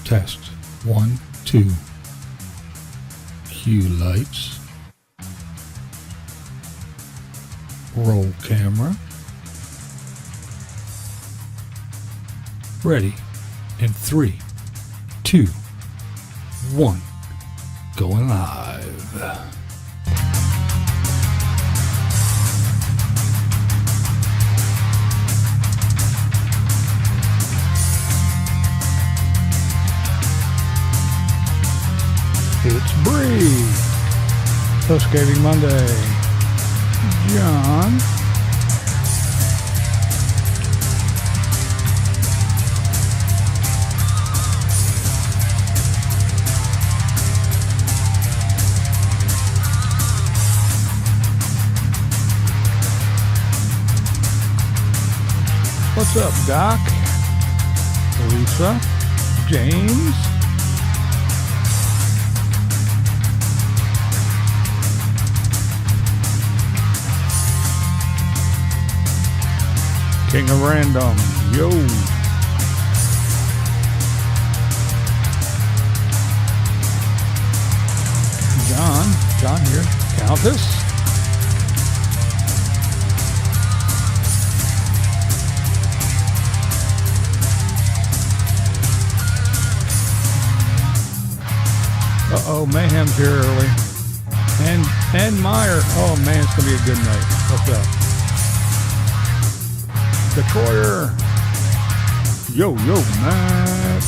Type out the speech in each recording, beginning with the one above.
Test 1, 2. Cue lights. Roll camera. Ready in 3, 2, 1. Going live. It's Bree. Housekeeping Monday. John. What's up, Doc? Lisa? James? King of Random, yo. John here. Countess. Uh-oh, Mayhem's here early. And Meyer. Oh man, it's gonna be a good night. What's up? Detroiter. Yo, Max.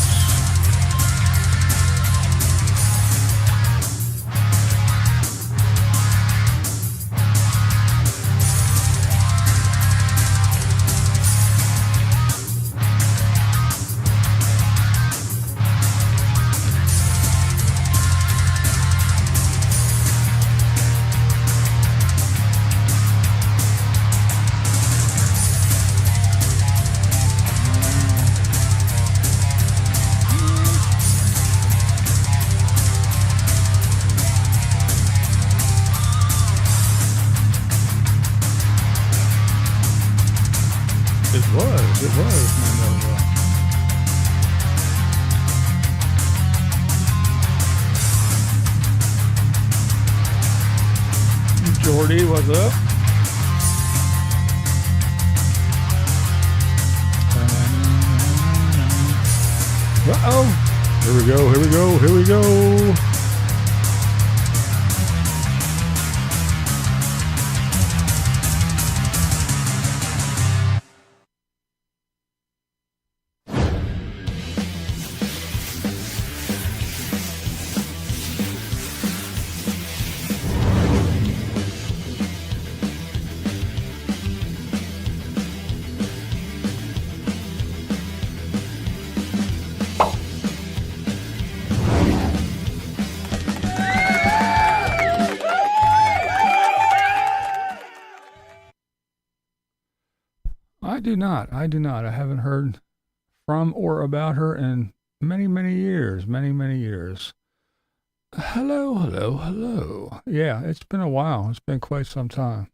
It was, Jordy, what's up? Uh-oh. Here we go. I do not. I haven't heard from or about her in many years. Hello. Yeah, it's been a while. It's been quite some time.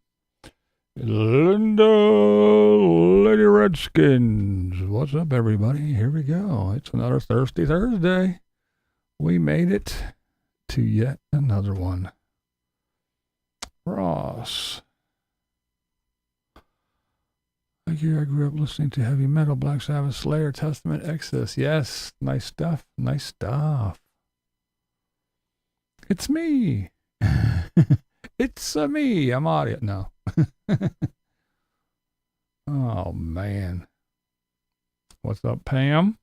Linda, Lady Redskins. What's up, everybody? Here we go. It's another Thirsty Thursday. We made it to yet another one. Ross. I grew up listening to heavy metal, Black Sabbath, Slayer, Testament, Exodus. Yes, nice stuff. It's me. It's me. I'm audio. No. Oh, man. What's up, Pam?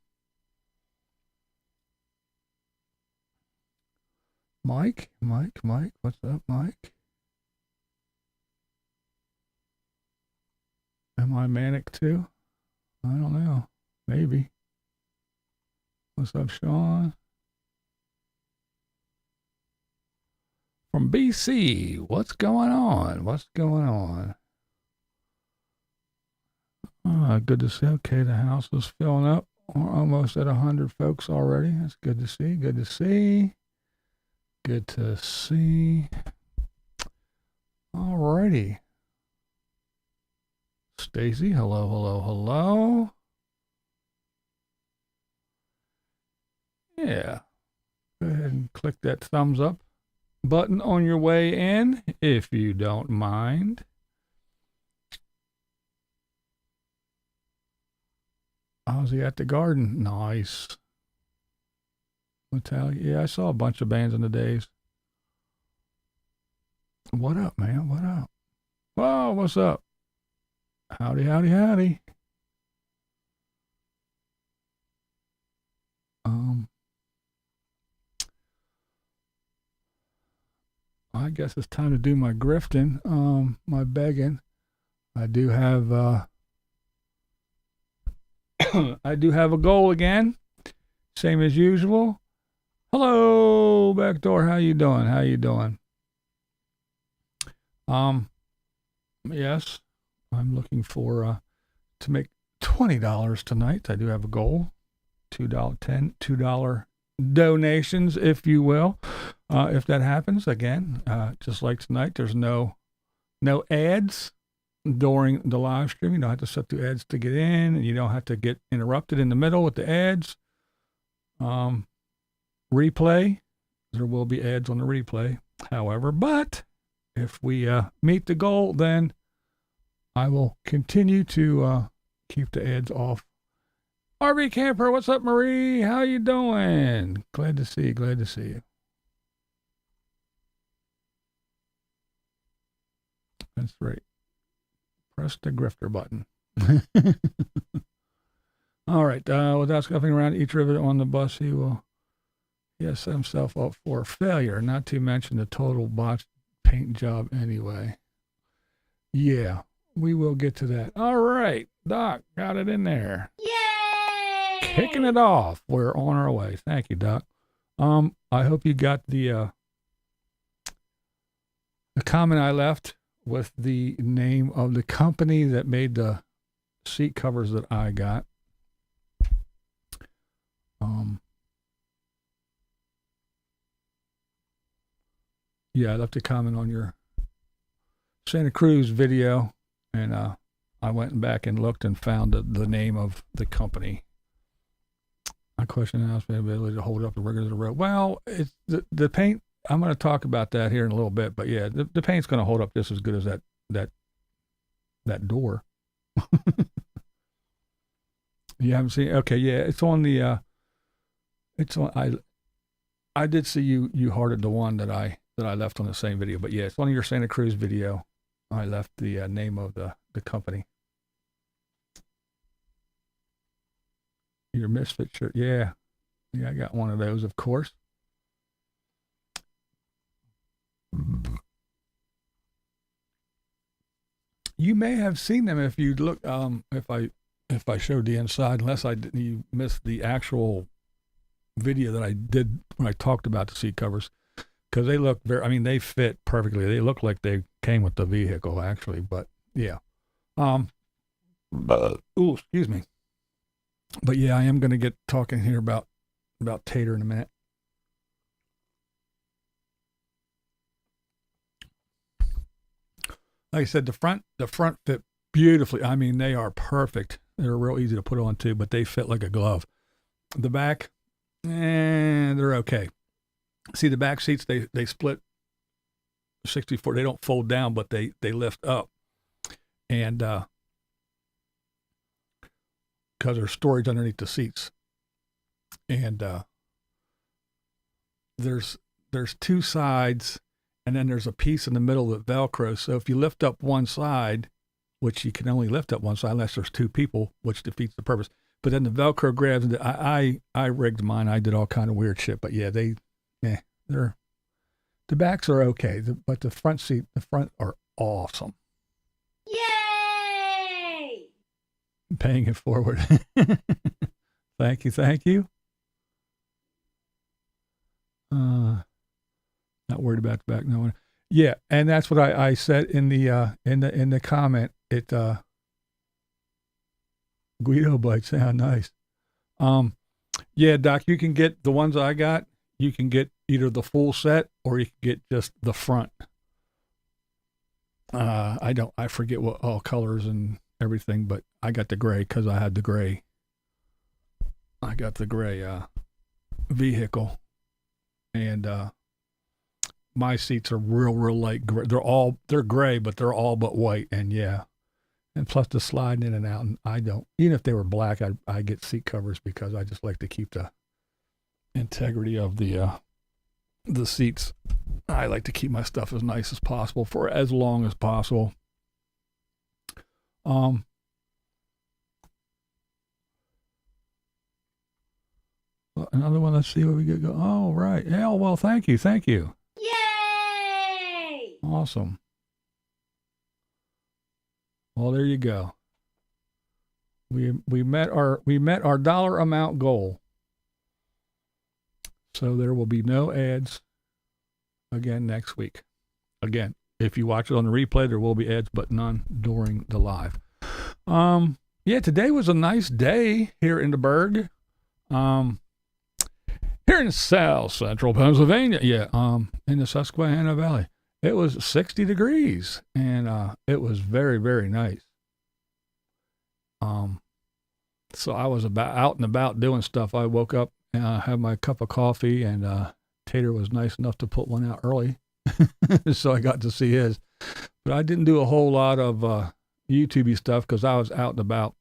Mike. What's up, Mike? Am I manic too? I don't know. Maybe. What's up, Sean? From BC. What's going on? Good to see. Okay, the house is filling up. We're almost at 100 folks already. That's good to see. Alrighty. Stacy, hello. Yeah. Go ahead and click that thumbs up button on your way in, if you don't mind. Ozzy at the Garden. Nice. Metallica. Yeah, I saw a bunch of bands in the days. What up, man? What up? Whoa, what's up? Howdy, howdy, howdy. I guess it's time to do my grifting, my begging. I do have I do have a goal again, same as usual. Hello, Backdoor. How you doing? How you doing? Yes, I'm looking for to make $20 tonight. I do have a goal. $2 donations, if you will. If that happens, again, just like tonight, there's no ads during the live stream. You don't have to set the ads to get in, and you don't have to get interrupted in the middle with the ads. Replay, there will be ads on the replay, however, but if we meet the goal, then I will continue to keep the ads off. RV Camper, what's up, Marie? How you doing? Glad to see you. Glad to see you. That's right. Press the grifter button. All right. Without scuffing around each rivet on the bus, he set himself up for failure, not to mention the total botched paint job anyway. Yeah, we will get to that. All right. Doc, got it in there. Yay! Kicking it off. We're on our way. Thank you, Doc. I hope you got the comment I left with the name of the company that made the seat covers that I got. Yeah, I left a comment on your Santa Cruz video, and I went back and looked and found the name of the company. My question is the ability to hold up the rigors of the road. Well, it's the paint. I'm going to talk about that here in a little bit, but yeah, the paint's going to hold up just as good as that door. You haven't seen? Okay, yeah, it's on the. It's on. I did see you hearted the one that I left on the same video, but yeah, it's on your Santa Cruz video. I left the name of the company. Your Misfit shirt, yeah, I got one of those, of course. You may have seen them if you look. If I showed the inside, unless you missed the actual video that I did when I talked about the seat covers, because they look they fit perfectly. They look like they came with the vehicle actually, but yeah. Excuse me. But yeah, I am going to get talking here about Tater in a minute. Like I said, the front fit beautifully. I mean, they are perfect. They're real easy to put on too, but they fit like a glove. The back, they're okay. See, the back seats, they split 64. They don't fold down, but they lift up. And because there's storage underneath the seats. And there's two sides, and then there's a piece in the middle that Velcro. So if you lift up one side, which you can only lift up one side unless there's two people, which defeats the purpose. But then the Velcro grabs. I rigged mine. I did all kind of weird shit. But yeah, they're the backs are okay, but the front are awesome. Yay! Paying it forward. Thank you. Not worried about the back. No. Yeah, and that's what I said in the comment. It Guido bites sound nice. Yeah, Doc, you can get the ones I got. You can get either the full set or you can get just the front. I forget what all colors and everything, but I got the gray because I had the gray. I got the gray vehicle, and my seats are real light gray. They're gray, but they're all but white, and yeah. And plus the sliding in and out, and I don't, even if they were black, I get seat covers because I just like to keep the integrity of the seats. I like to keep my stuff as nice as possible for as long as possible. Another one, let's see what we get go. Oh, right. Yeah, well, thank you. Yay! Awesome. Well, there you go. We met our dollar amount goal. So there will be no ads again next week. Again, if you watch it on the replay, there will be ads, but none during the live. Yeah, today was a nice day here in the Berg. Here in South Central Pennsylvania. Yeah, in the Susquehanna Valley. It was 60 degrees, and it was very, very nice. So I was out and about doing stuff. I woke up, had my cup of coffee, and Tater was nice enough to put one out early, so I got to see his. But I didn't do a whole lot of YouTube-y stuff because I was out and about.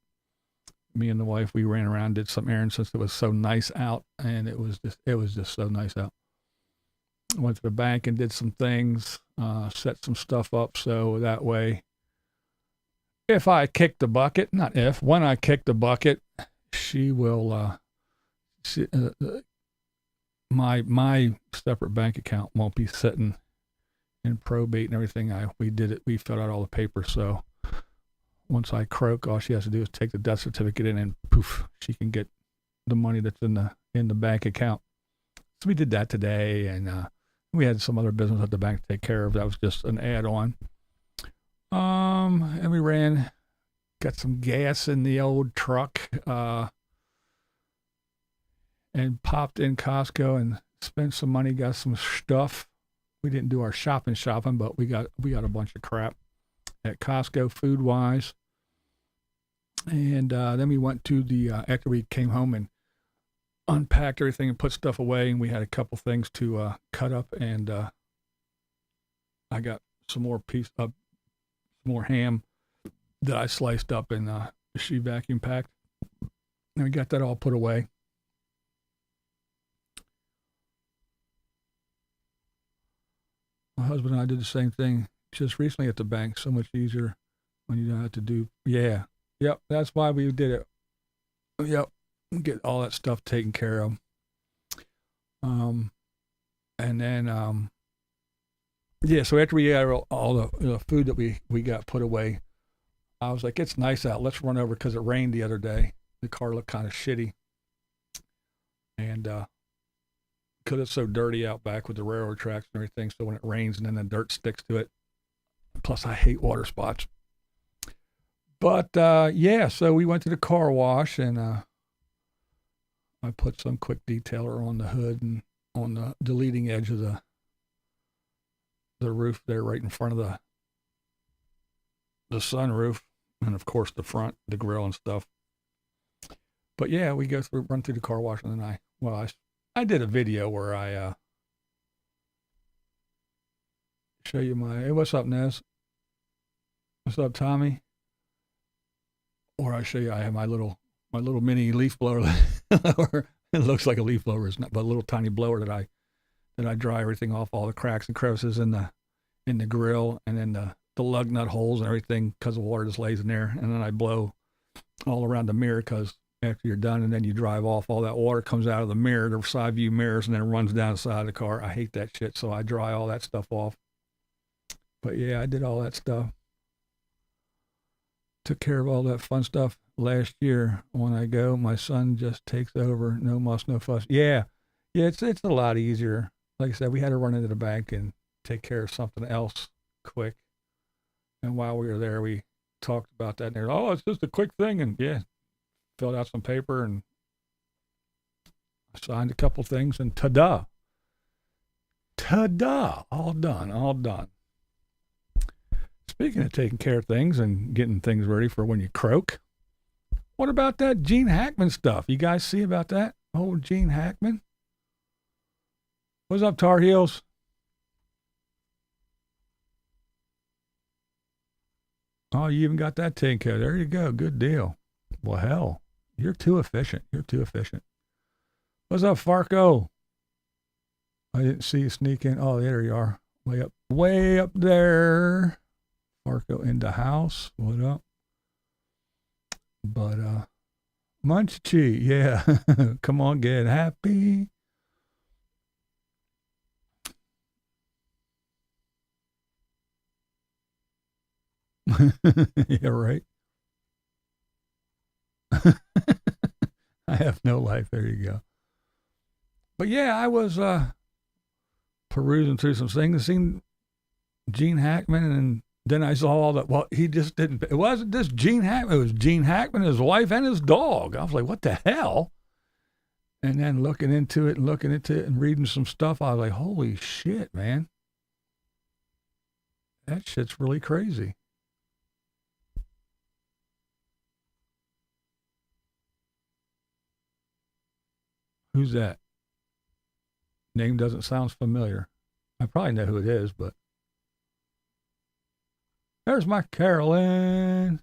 Me and the wife, we ran around, did some errands since it was so nice out, and it was just so nice out. Went to the bank and did some things, set some stuff up so that way, if I kick the bucket, when I kick the bucket, she will, my separate bank account won't be sitting in probate and everything. We filled out all the papers, so once I croak, all she has to do is take the death certificate in, and poof, she can get the money that's in the bank account. So we did that today, and we had some other business at the bank to take care of. That was just an add-on. And we got some gas in the old truck, and popped in Costco and spent some money, got some stuff. We didn't do our shopping, but we got a bunch of crap at Costco food-wise. And then we went to after we came home and unpacked everything and put stuff away, and we had a couple things to cut up, and I got some more ham that I sliced up, and she vacuum packed, and we got that all put away. My husband and I did the same thing just recently at the bank. So much easier when you don't have to do. Yeah. Yep. That's why we did it. Yep. Get all that stuff taken care of. And then, yeah, so after we had all the food that we got put away, I was like, it's nice out. Let's run over, because it rained the other day. The car looked kind of shitty. And because it's so dirty out back with the railroad tracks and everything, so when it rains and then the dirt sticks to it, plus I hate water spots. But, yeah, so we went to the car wash, and I put some quick detailer on the hood and on the leading edge of the roof there, right in front of the sunroof, and of course the front, the grill and stuff. But yeah, we run through the car wash, and then I did a video where I show you hey, what's up, Nez? What's up, Tommy? Or I show you, I have my little mini leaf blower. Or it looks like a leaf blower, it's not, but a little tiny blower that I dry everything off, all the cracks and crevices in the grill, and then the lug nut holes and everything, because the water just lays in there. And then I blow all around the mirror, because after you're done, and then you drive off, all that water comes out of the mirror, the side view mirrors, and then it runs down the side of the car. I hate that shit, so I dry all that stuff off. But yeah, I did all that stuff. Took care of all that fun stuff last year. When I go, my son just takes over. No muss, no fuss. Yeah, it's a lot easier. Like I said, we had to run into the bank and take care of something else quick. And while we were there, we talked about that. And they're, oh, it's just a quick thing. And yeah, filled out some paper and signed a couple things, and ta-da, all done. Speaking of taking care of things and getting things ready for when you croak, what about that Gene Hackman stuff? You guys see about that? Old Gene Hackman? What's up, Tar Heels? Oh, you even got that taken care of. There you go. Good deal. Well, hell, you're too efficient. You're too efficient. What's up, Farco? I didn't see you sneak in. Oh, there you are. Way up there. Farco in the house. What up? But, Munchie, yeah. Come on, get happy. Yeah, right. I have no life. There you go. But yeah, I was perusing through some things, seen Gene Hackman, and then I saw all that. Well, he just didn't. It wasn't just Gene Hackman. It was Gene Hackman, his wife, and his dog. I was like, what the hell? And then looking into it and reading some stuff, I was like, holy shit, man. That shit's really crazy. Who's that? Name doesn't sound familiar. I probably know who it is, but there's my Carolyn.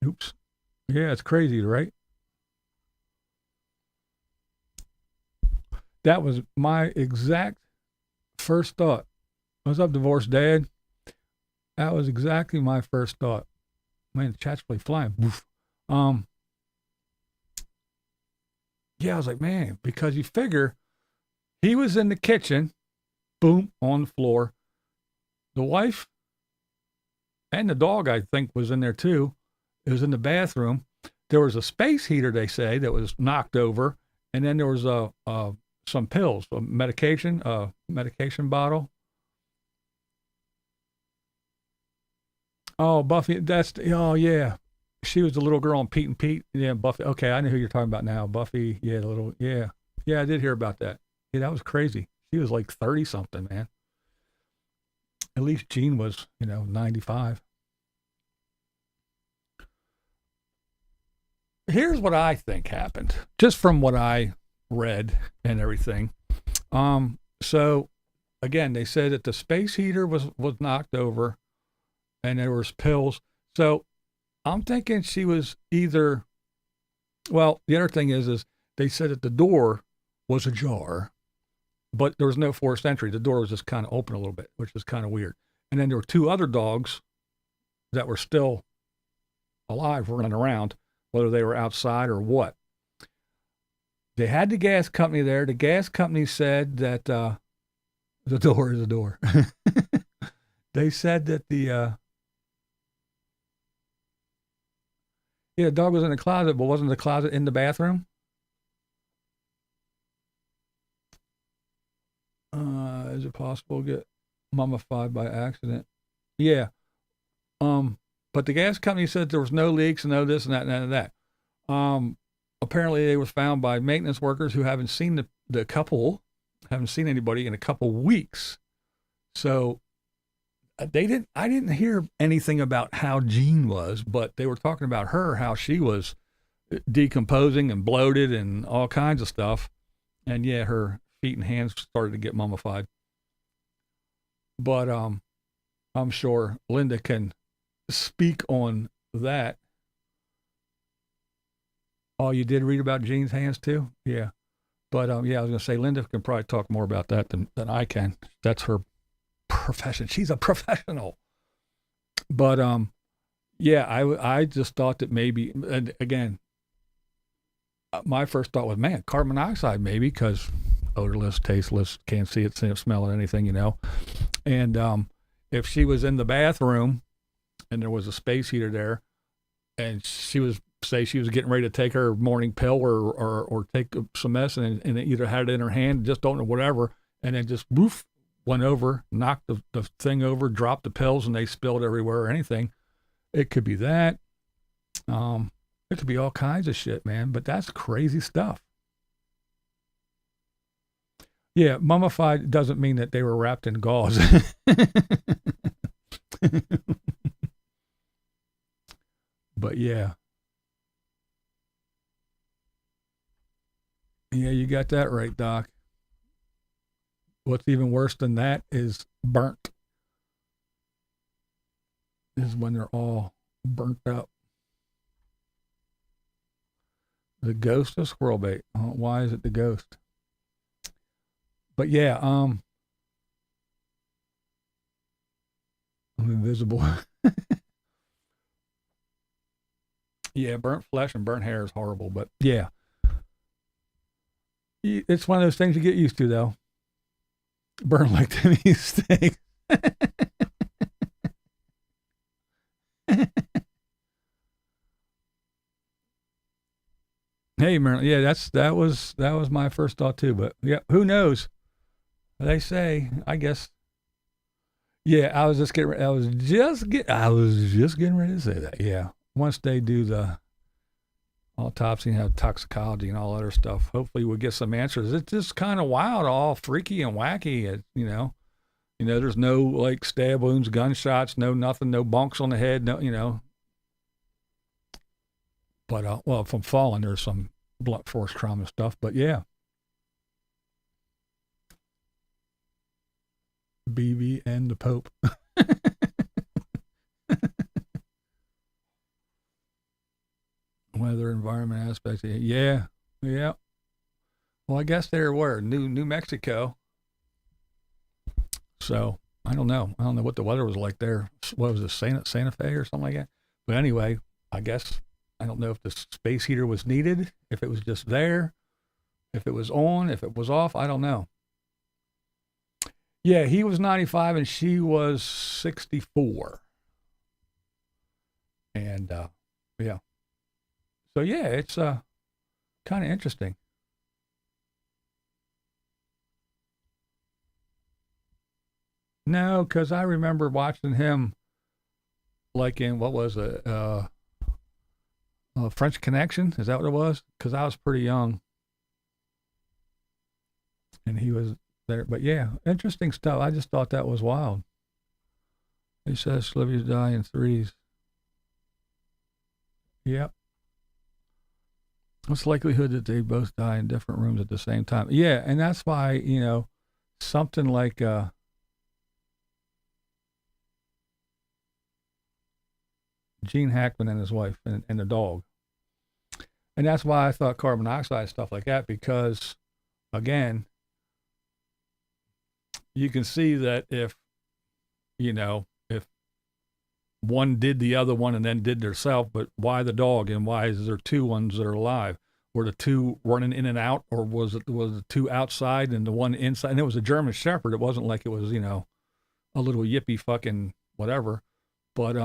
Oops. Yeah, it's crazy, right? That was my exact first thought. What's up, divorced dad? That was exactly my first thought. Man, the chat's really flying. Woof. Yeah, I was like, man, because you figure he was in the kitchen, boom, on the floor. The wife and the dog, I think, was in there too. It was in the bathroom. There was a space heater, they say, that was knocked over, and then there was some pills, a medication bottle. Oh, Buffy, oh yeah. She was the little girl on Pete and Pete. Yeah, Buffy. Okay, I know who you're talking about now. Buffy, yeah, Yeah, I did hear about that. Yeah, that was crazy. She was like 30 something, man. At least Gene was, 95. Here's what I think happened, just from what I read and everything. So again, they said that the space heater was knocked over, and there was pills. So I'm thinking she was either. Well, the other thing is they said that the door was ajar, but there was no forced entry. The door was just kind of open a little bit, which was kind of weird. And then there were two other dogs that were still alive running around, whether they were outside or what. They had the gas company there. The gas company said that the door is a door. They said that the dog was in the closet, but wasn't the closet in the bathroom? Is it possible to get mummified by accident? Yeah. But the gas company said there was no leaks and no this and that and none of that. Apparently they was found by maintenance workers who haven't seen the couple, haven't seen anybody in a couple weeks. So I didn't hear anything about how Jean was, but they were talking about her, how she was decomposing and bloated and all kinds of stuff. And yeah, her feet and hands started to get mummified. But I'm sure Linda can speak on that. Oh, you did read about Jean's hands too? Yeah. But yeah, I was going to say Linda can probably talk more about that than I can. That's her profession. She's a professional. But yeah, I just thought that maybe, and again, my first thought was, man, carbon monoxide maybe, because odorless, tasteless, can't see it, smell it, anything, And if she was in the bathroom and there was a space heater there, and she was getting ready to take her morning pill or take some medicine, and either had it in her hand, just don't know, whatever, and then just woof, went over, knocked the thing over, dropped the pills, and they spilled everywhere or anything. It could be that. It could be all kinds of shit, man, but that's crazy stuff. Yeah, mummified doesn't mean that they were wrapped in gauze. But yeah. Yeah, you got that right, Doc. What's even worse than that is burnt. Is when they're all burnt up. The ghost of squirrel bait. Why is it the ghost? But yeah, I'm invisible. Yeah, burnt flesh and burnt hair is horrible, but yeah. It's one of those things you get used to, though. Burn like Timmy steak. Hey, Marilyn. Yeah, that was my first thought too. But yeah, who knows? They say, I guess. Yeah, I was just getting ready to say that. Yeah, once they do the autopsy and have toxicology and all other stuff, hopefully we'll get some answers. It's just kind of wild, all freaky and wacky. There's no like stab wounds, gunshots, no nothing, no bonks on the head, no. But well, from falling, there's some blunt force trauma stuff. But yeah, BB and the Pope. Weather, environment aspects. Yeah. Well, I guess they were New Mexico. So I don't know. I don't know what the weather was like there. What was it, Santa Fe or something like that? But anyway, I guess I don't know if the space heater was needed, if it was just there, if it was on, if it was off. I don't know. Yeah, he was 95 and she was 64. And yeah. So yeah, it's kind of interesting. No, because I remember watching him like in what was it, French Connection? Is that what it was? Because I was pretty young, and he was there. But yeah, interesting stuff. I just thought that was wild. He says Slivia's die in threes. Yep. What's the likelihood that they both die in different rooms at the same time? Yeah, and that's why, something like Gene Hackman and his wife and the dog. And that's why I thought carbon dioxide, stuff like that, because again, you can see that if one did the other one and then did theirself, but why the dog, and why is there two ones that are alive? Were the two running in and out, or was the two outside and the one inside? And it was a German Shepherd. It wasn't like it was, a little yippy fucking whatever. But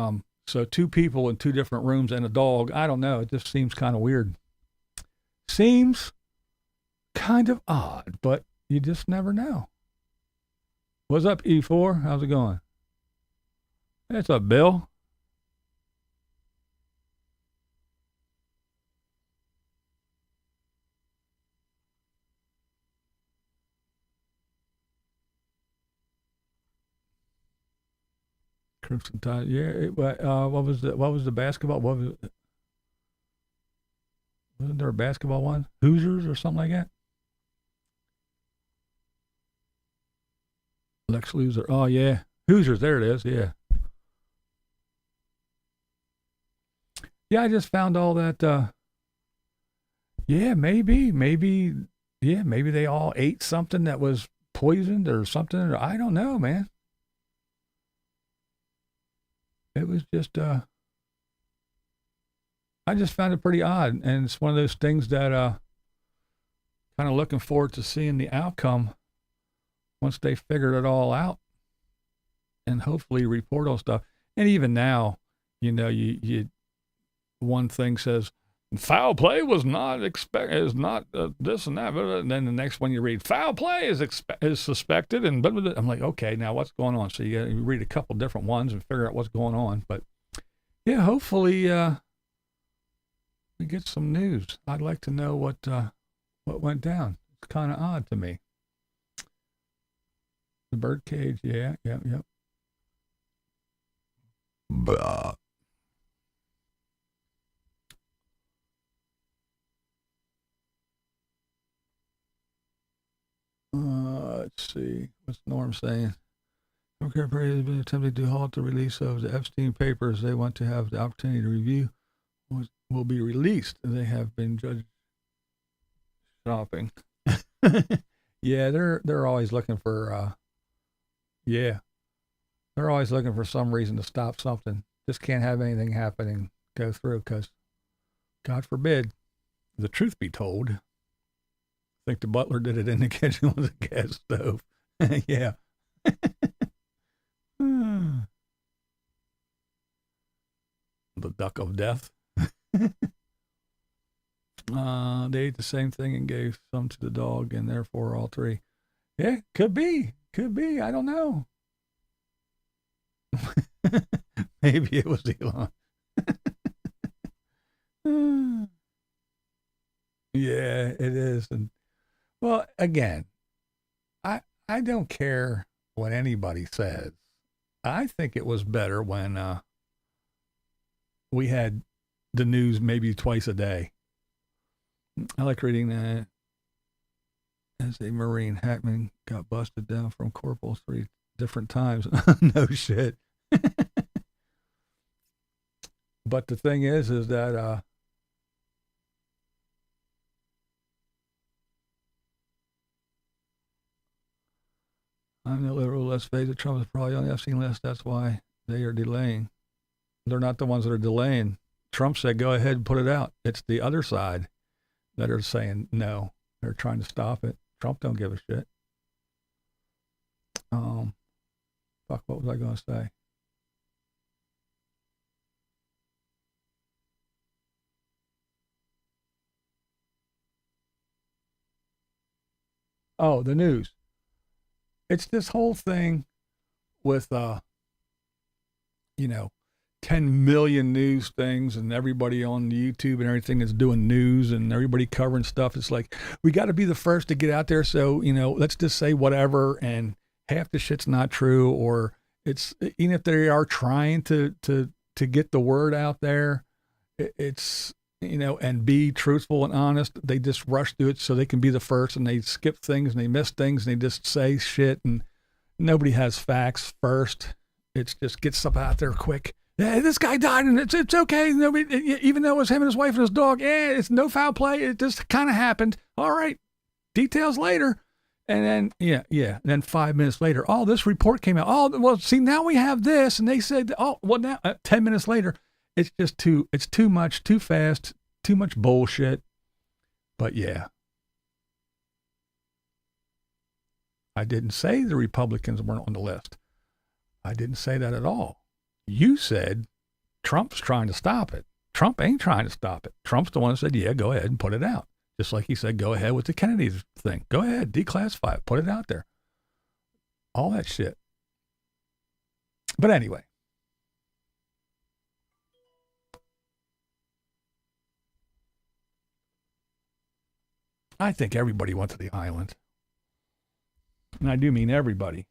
so two people in two different rooms and a dog. I don't know. It just seems kind of weird. Seems kind of odd, but you just never know. What's up, E4? How's it going? What's up, Bill? Crimson Tide. Yeah. What was the basketball? What was it? Wasn't there a basketball one? Hoosiers or something like that? Lex Luthor. Oh yeah, Hoosiers. There it is. Yeah. Yeah, I just found all that. Yeah, maybe. Yeah, maybe they all ate something that was poisoned or something. Or I don't know, man. It was just. I just found it pretty odd, and it's one of those things that kind of looking forward to seeing the outcome once they figured it all out, and hopefully report on stuff. And even now, you one thing says foul play was not is not this and that, and then the next one you read foul play is suspected, and blah, blah, blah. I'm like, okay, now what's going on? So you read a couple different ones and figure out what's going on. But yeah, hopefully we get some news. I'd like to know what went down. It's kind of odd to me. The bird cage, yeah. Blah. see. What's Norm saying? Democrat Party has been attempting to halt the release of the Epstein papers. They want to have the opportunity to review what will be released. They have been judge shopping. Yeah, they're always looking for they're always looking for some reason to stop something. Just can't have anything happening go through because, God forbid, the truth be told, I think the butler did it in the kitchen with a gas stove. Yeah. The duck of death. They ate the same thing and gave some to the dog, and therefore all three. Yeah, could be. I don't know. Maybe it was Elon. Yeah, it is. And well, again, I don't care what anybody says. I think it was better when we had the news maybe twice a day. I like reading that. As a Marine, Hackman got busted down from corporal 3 different times. No shit. But the thing is that I'm the literal less phase of Trump is probably on the Epstein list. That's why they are delaying. They're not the ones that are delaying. Trump said, go ahead and put it out. It's the other side that are saying no. They're trying to stop it. Trump don't give a shit. Fuck, what was I going to say? Oh, the news. It's this whole thing with, 10 million news things and everybody on YouTube and everything is doing news and everybody covering stuff. It's like, we got to be the first to get out there. So, let's just say whatever. And half the shit's not true, or it's, even if they are trying to get the word out there, it's, and be truthful and honest. They just rush through it so they can be the first, and they skip things and they miss things and they just say shit, and nobody has facts first. It's just get stuff out there quick. Yeah, this guy died, and it's okay. Nobody, even though it was him and his wife and his dog, it's no foul play. It just kind of happened. All right, details later. And then, And then 5 minutes later, this report came out. Oh, well, see, now we have this. And they said, now 10 minutes later, it's just it's too much, too fast, too much bullshit. But yeah, I didn't say the Republicans weren't on the list. I didn't say that at all. You said Trump's trying to stop it. Trump ain't trying to stop it. Trump's the one that said, yeah, go ahead and put it out. Just like he said, go ahead with the Kennedy thing. Go ahead, declassify it, put it out there. All that shit. But anyway. I think everybody went to the island. And I do mean everybody.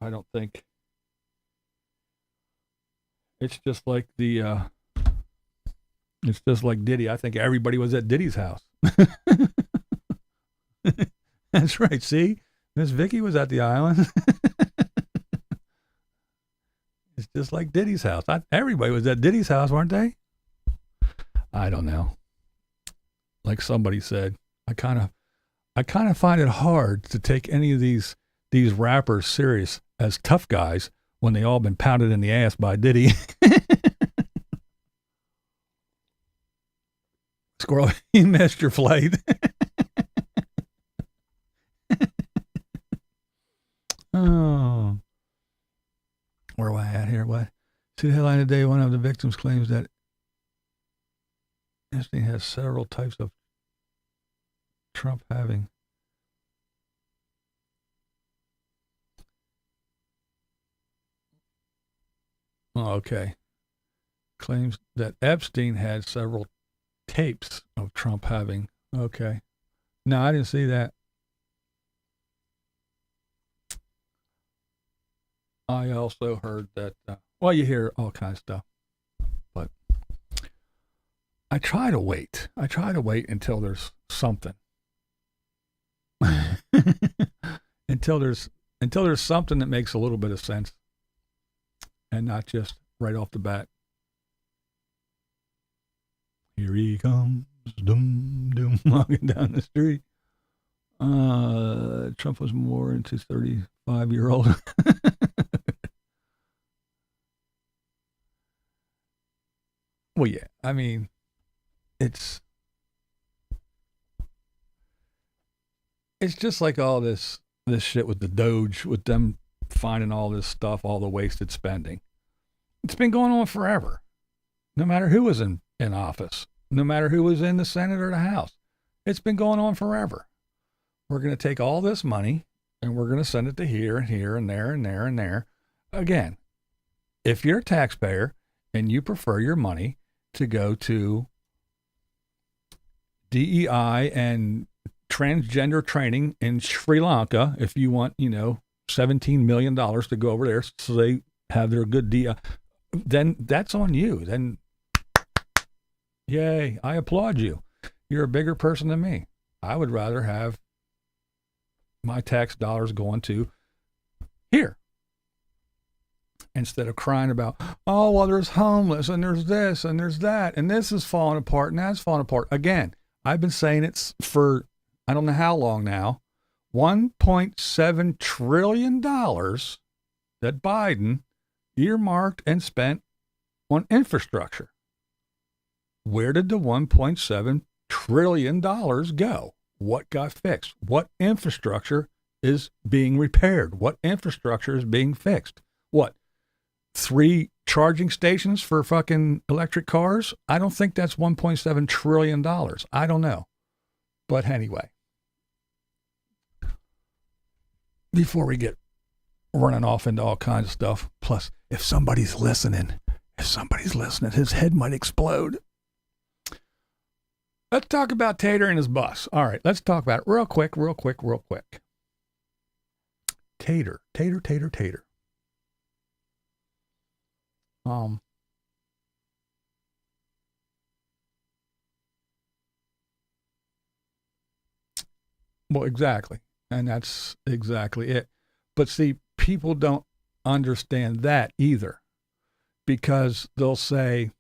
I don't think it's just like it's just like Diddy. I think everybody was at Diddy's house. That's right. See, Miss Vicky was at the island. It's just like Diddy's house. Everybody was at Diddy's house, weren't they? I don't know. Like somebody said, I kind of find it hard to take any of these rappers serious as tough guys when they all been pounded in the ass by Diddy. Squirrel, you missed your flight. Oh. Where am I at here? What? See the headline today, one of the victims claims that Epstein has several types of Trump having. Oh, okay. Claims that Epstein had several tapes of Trump having. Okay. No, I didn't see that. I also heard that, you hear all kinds of stuff. But I try to wait. I try to wait until there's something. until there's something that makes a little bit of sense, and not just right off the bat. Here he comes, doom doom, walking down the street. Trump was more into 35-year-old. Well, yeah. I mean, it's just like all this shit with the Doge, with them finding all this stuff, all the wasted spending. It's been going on forever. No matter who was in office, no matter who was in the Senate or the House, it's been going on forever. We're going to take all this money and we're going to send it to here and here and there and there and there. Again, if you're a taxpayer and you prefer your money to go to DEI and transgender training in Sri Lanka, if you want, $17 million to go over there so they have their good DEI, then that's on you. Then, yay, I applaud you. You're a bigger person than me. I would rather have my tax dollars going to here instead of crying about, oh, well, there's homeless and there's this and there's that and this is falling apart and that's falling apart. Again, I've been saying it's for I don't know how long now, $1.7 trillion that Biden earmarked and spent on infrastructure. Where did the $1.7 trillion go? What got fixed? What infrastructure is being repaired? What infrastructure is being fixed? What? 3 charging stations for fucking electric cars? I don't think that's $1.7 trillion. I don't know. But anyway, before we get running off into all kinds of stuff, plus if somebody's listening, his head might explode. Let's talk about Tater and his bus. All right, let's talk about it real quick. Tater. Well, exactly. And that's exactly it. But see, people don't understand that either, because they'll say,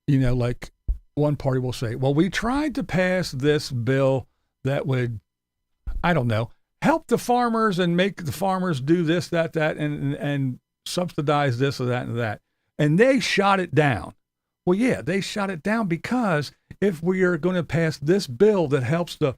like one party will say, well, we tried to pass this bill that would, I don't know, help the farmers and make the farmers do this, that, and subsidize this or that and that. And they shot it down. Well, yeah, they shot it down because if we are going to pass this bill that helps the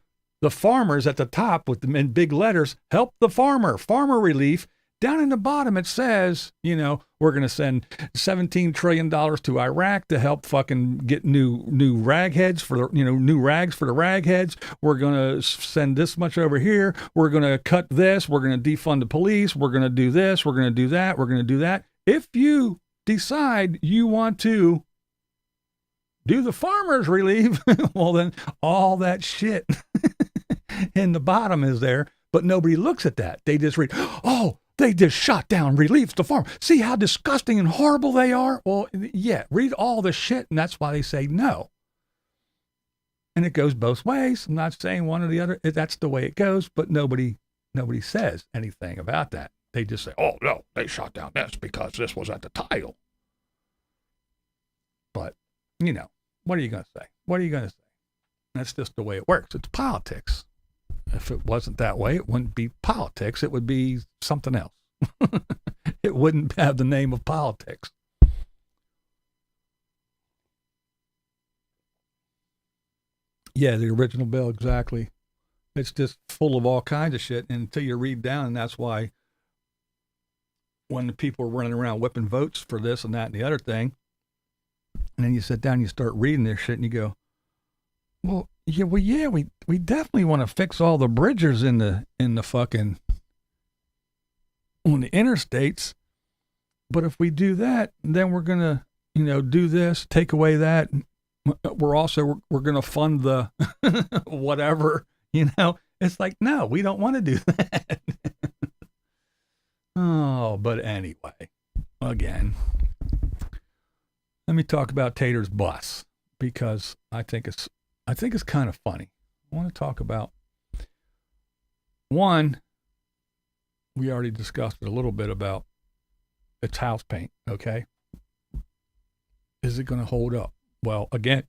farmers at the top with them in big letters, help the farmer relief, down in the bottom it says, we're going to send $17 trillion to Iraq to help fucking get new rag heads for new rags for the rag heads. We're going to send this much over here. We're going to cut this. We're going to defund the police. We're going to do this. We're going to do that. We're going to do that. If you decide you want to do the farmers relief, well, then all that shit in the bottom is there, but nobody looks at that. They just read, oh, they just shot down relief the farm. See how disgusting and horrible they are? Well, yeah, read all the shit, and that's why they say no. And it goes both ways. I'm not saying one or the other. That's the way it goes, but nobody says anything about that. They just say, oh, no, they shot down this because this was at the title. But, what are you going to say? What are you going to say? That's just the way it works. It's politics. If it wasn't that way, it wouldn't be politics. It would be something else. It wouldn't have the name of politics. Yeah, the original bill, exactly. It's just full of all kinds of shit. And until you read down, and that's why when the people are running around whipping votes for this and that and the other thing, and then you sit down and you start reading this shit and you go, well, we definitely want to fix all the bridges in the fucking on the interstates. But if we do that, then we're gonna, do this, take away that. We're gonna fund the whatever, It's like, no, we don't want to do that. Oh, but anyway, again, Let me talk about Tater's bus because I think it's kind of funny. I want to talk about one. We already discussed it a little bit about its house paint. Okay, is it going to hold up? Well, again,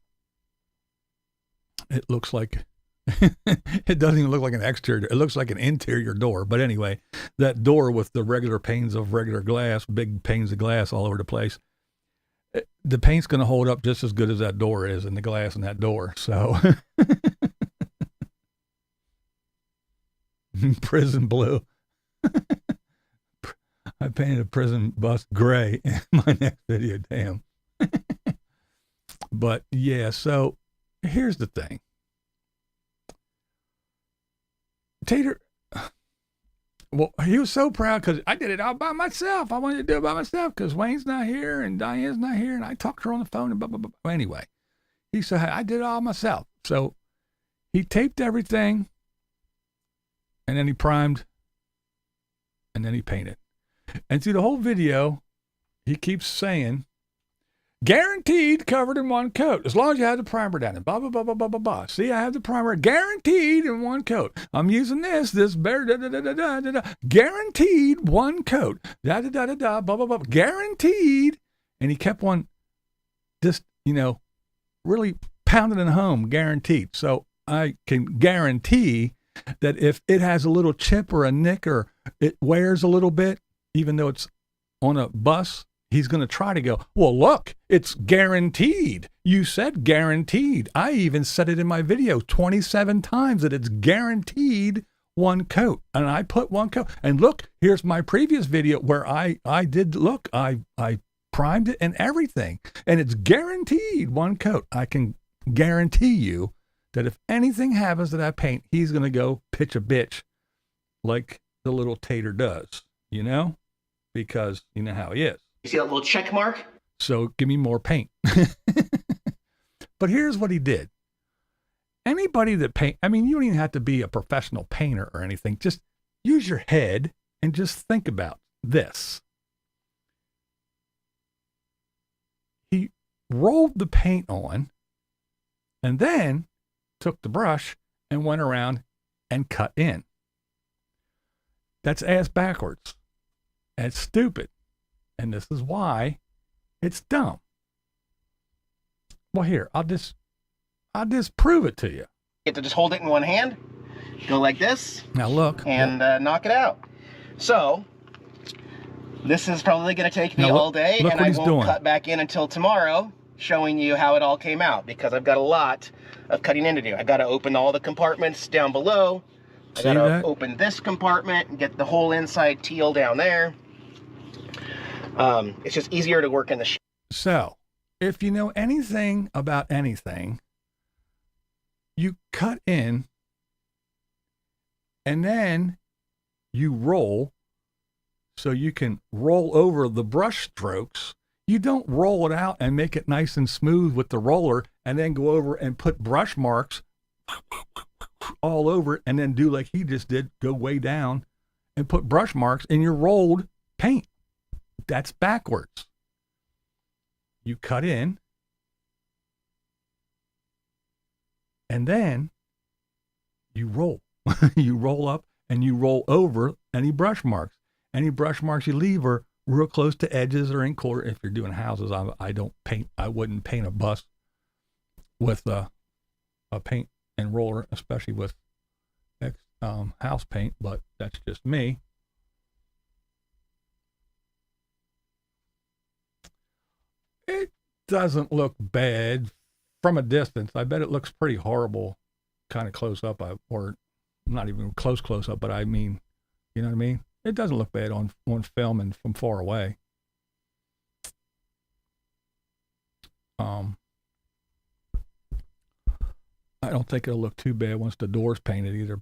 it looks like it doesn't even look like an exterior. It looks like an interior door. But anyway, that door with the regular panes of regular glass, big panes of glass all over the place. The paint's going to hold up just as good as that door is, and the glass in that door. So, prison blue. I painted a prison bus gray in my next video. Damn. But yeah, so here's the thing. Tater, well, he was so proud because I did it all by myself. I wanted to do it by myself because Wayne's not here and Diane's not here, and I talked to her on the phone and blah, blah, blah. Anyway, he said, hey, I did it all myself. So he taped everything, and then he primed, and then he painted. And through the whole video, he keeps saying, guaranteed covered in one coat, as long as you have the primer down and blah, blah, blah, blah, blah, blah, blah. See, I have the primer guaranteed in one coat. I'm using this bear, da, da, da, da, da, da, da. Guaranteed one coat, da, da, da, da, da, blah, blah, blah, guaranteed. And he kept on just, really pounding it home, guaranteed. So I can guarantee that if it has a little chip or a nick or it wears a little bit, even though it's on a bus, he's going to try to go, well, look, it's guaranteed. You said guaranteed. I even said it in my video 27 times that it's guaranteed one coat. And I put one coat. And look, here's my previous video where I primed it and everything. And it's guaranteed one coat. I can guarantee you that if anything happens to that paint, he's going to go pitch a bitch like the little Tater does, because you know how he is. You see that little check mark? So give me more paint. But here's what he did. Anybody that paint, you don't even have to be a professional painter or anything. Just use your head and just think about this. He rolled the paint on and then took the brush and went around and cut in. That's ass backwards. That's stupid. And this is why it's dumb. Well, here, I'll just prove it to you. You have to just hold it in one hand, go like this. Now look. And knock it out. So, this is probably going to take me all day, and I won't cut back in until tomorrow, showing you how it all came out, because I've got a lot of cutting in to do. I got to open all the compartments down below. I got to open this compartment and get the whole inside teal down there. It's just easier to work in the So, if you know anything about anything, you cut in and then you roll so you can roll over the brush strokes. You don't roll it out and make it nice and smooth with the roller and then go over and put brush marks all over it and then do like he just did, go way down and put brush marks in your rolled paint. That's backwards. You cut in and then you roll. You roll up and you roll over any brush marks. Any brush marks you leave are real close to edges or in corner. If you're doing houses, I wouldn't paint a bus with a paint and roller, especially with house paint, but that's just me. It doesn't look bad from a distance. I bet it looks pretty horrible kind of close up, or not even close up, but I mean, you know what I mean? It doesn't look bad on film and from far away. I don't think it'll look too bad once the door's painted either,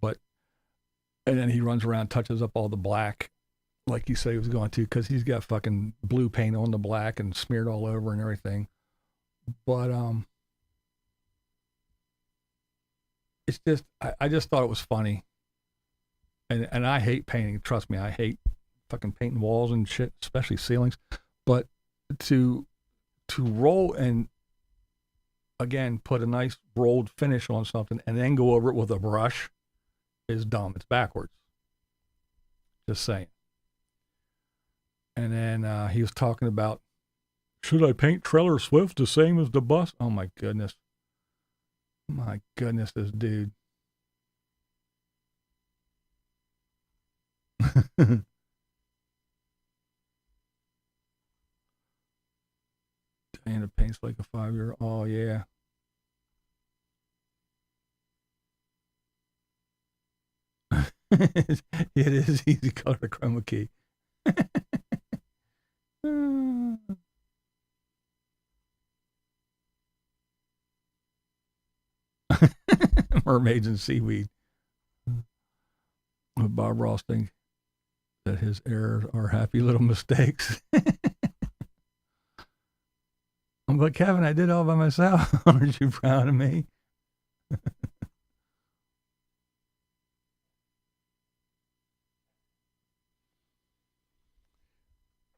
and then he runs around, touches up all the black like he said he was going to, because he's got fucking blue paint on the black and smeared all over and everything. But it's just, I just thought it was funny. And I hate painting. Trust me, I hate fucking painting walls and shit, especially ceilings. But to to roll and, again, put a nice rolled finish on something and then go over it with a brush is dumb. It's backwards. Just saying. And then he was talking about, should I paint Trailer Swift the same as the bus? Oh, my goodness. My goodness, this dude. Diana paints like a 5-year-old. Oh, yeah. It is easy color chroma key. Mermaids and seaweed. With Bob Ross thinks that his errors are happy little mistakes. But Kevin, I did all by myself. Aren't you proud of me?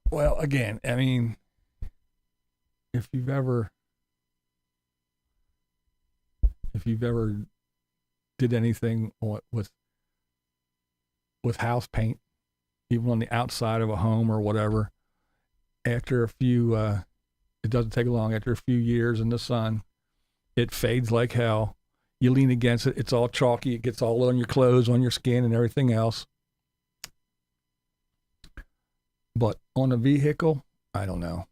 Well, again, I mean, if you've ever did anything with house paint, even on the outside of a home or whatever, after a few, it doesn't take long. After a few years in the sun, it fades like hell. You lean against it, it's all chalky. It gets all on your clothes, on your skin, and everything else. But on a vehicle, I don't know.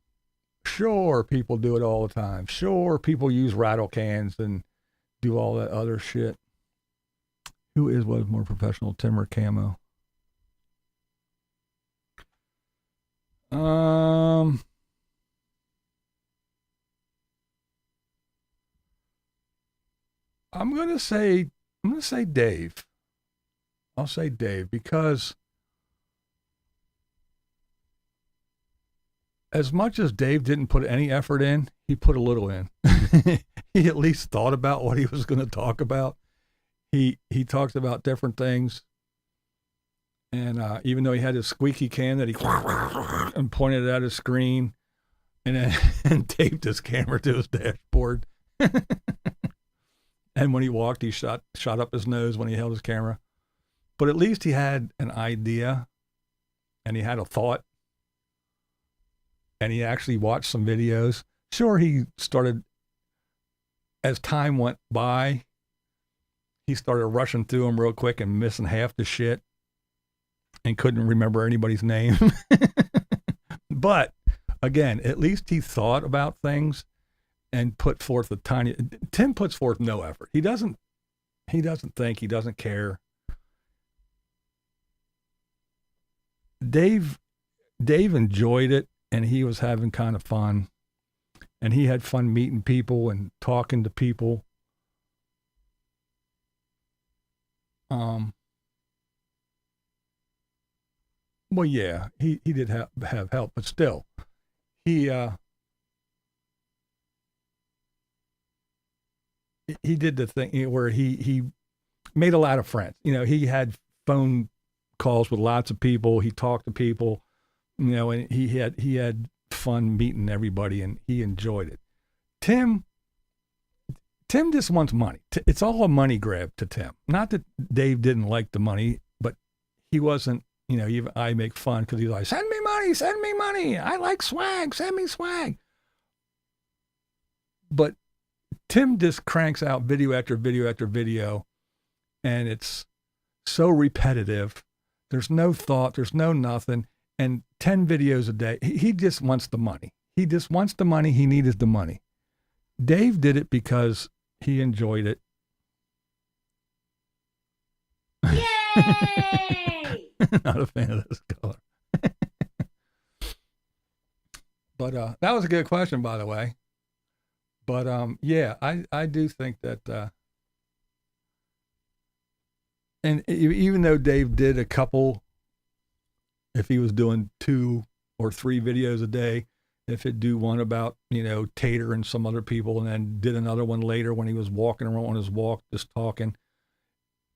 Sure, people do it all the time. Sure, people use rattle cans and do all that other shit. Who was more professional, Tim or Camo? I'm gonna say Dave. I'll say Dave because as much as Dave didn't put any effort in, he put a little in. He at least thought about what he was going to talk about. He talked about different things. And even though he had his squeaky can that he and pointed it at his screen and taped his camera to his dashboard. And when he walked, he shot up his nose when he held his camera. But at least he had an idea and he had a thought. And he actually watched some videos. Sure, he started, as time went by, he started rushing through them real quick and missing half the shit and couldn't remember anybody's name. But, again, at least he thought about things and put forth a tiny... Tim puts forth no effort. He doesn't think, he doesn't care. Dave enjoyed it. And he was having kind of fun. And he had fun meeting people and talking to people. Well, yeah, he did have help, but still, he did the thing where he made a lot of friends. You know, he had phone calls with lots of people. He talked to people. You know, and he had fun meeting everybody, and he enjoyed it. Tim just wants money. It's all a money grab to Tim. Not that Dave didn't like the money, but he wasn't. You know, even I make fun because he's like, "Send me money. I like swag. Send me swag." But Tim just cranks out video after video after video, and it's so repetitive. There's no thought. There's no nothing. And 10 videos a day. He just wants the money. He just wants the money. He needed the money. Dave did it because he enjoyed it. Yay! Not a fan of this color. But that was a good question, by the way. But yeah, I do think that, and even though Dave did a couple, if he was doing 2 or 3 videos a day, if he'd do one about, you know, Tater and some other people, and then did another one later when he was walking around on his walk, just talking,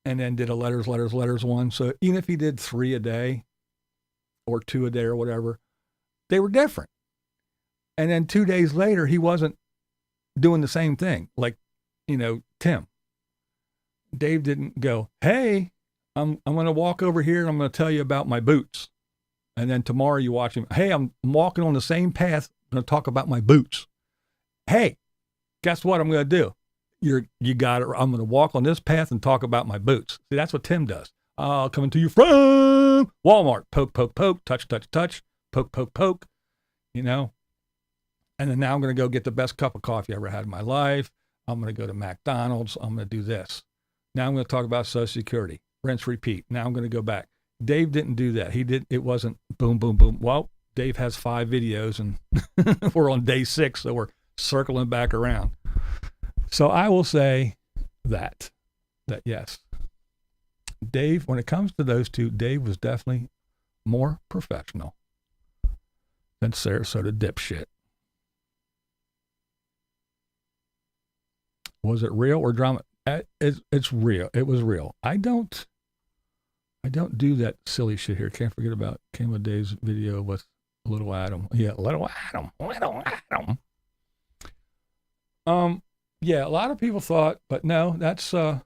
and then did a letters one. So even if he did 3 a day or 2 a day or whatever, they were different. And then 2 days later, he wasn't doing the same thing. Like, Tim. Dave didn't go, hey, I'm going to walk over here and I'm going to tell you about my boots. And then tomorrow you watch him, hey, I'm walking on the same path. I'm going to talk about my boots. Hey, guess what I'm going to do? You got it. I'm going to walk on this path and talk about my boots. See, that's what Tim does. Coming to you from Walmart. Poke, poke, poke, touch, touch, touch, poke, poke, poke, And then now I'm going to go get the best cup of coffee I ever had in my life. I'm going to go to McDonald's. I'm going to do this. Now I'm going to talk about Social Security. Rinse, repeat. Now I'm going to go back. Dave didn't do that. It wasn't boom, boom, boom. Well, Dave has 5 videos and we're on day 6, so we're circling back around. So I will say that yes, Dave, when it comes to those two, Dave was definitely more professional than Sarasota dipshit. Was it real or drama? It's real. It was real. I don't do that silly shit here. Can't forget about Camo Dave's video with Little Adam. Yeah, Little Adam. Yeah, a lot of people thought, but no, that's the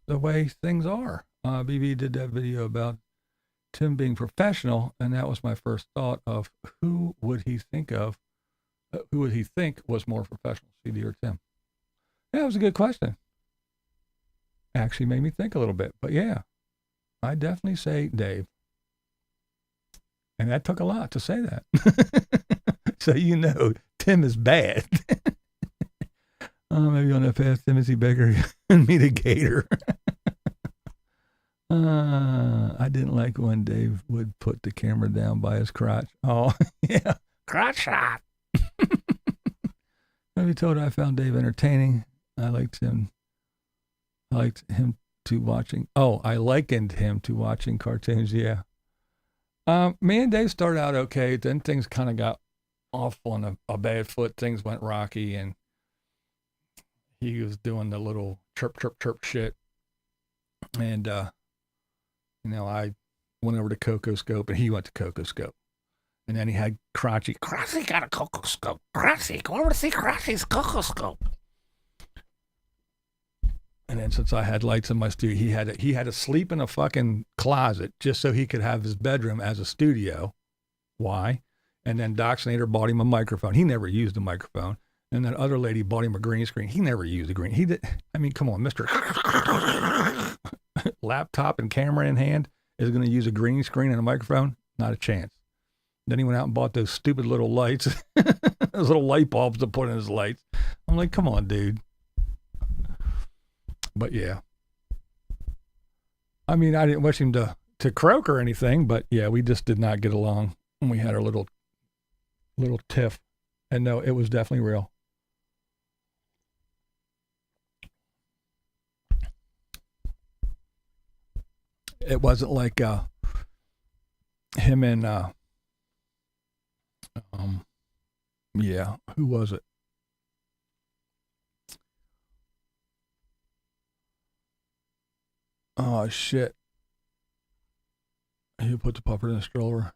way things are. BB did that video about Tim being professional, and that was my first thought of who would he think was more professional, CD or Tim? That was a good question. Actually made me think a little bit, but yeah, I definitely say Dave. And that took a lot to say that. So Tim is bad. Maybe on that path, Timothy Baker and meet a gator. I didn't like when Dave would put the camera down by his crotch. Oh, yeah. Crotch shot. Maybe told her I found Dave entertaining. I likened him to watching cartoons. Yeah. Me and Dave started out okay. Then things kind of got off on a bad foot. Things went rocky, and he was doing the little chirp, chirp, chirp shit. And, I went over to Cocoscope, and he went to Cocoscope. And then he had Crotchy got a Cocoscope. Crotchy, go over to see Crotchy's Cocoscope. And then since I had lights in my studio, he had to sleep in a fucking closet just so he could have his bedroom as a studio. Why? And then Doxinator bought him a microphone. He never used a microphone. And that other lady bought him a green screen. He never used a green. Come on, Mr. Laptop and camera in hand is going to use a green screen and a microphone? Not a chance. Then he went out and bought those stupid little lights, those little light bulbs to put in his lights. I'm like, come on, dude. But yeah, I didn't wish him to croak or anything, but yeah, we just did not get along when we had our little tiff. And no, it was definitely real. It wasn't like him and who was it? Oh shit. He put the pupper in the stroller.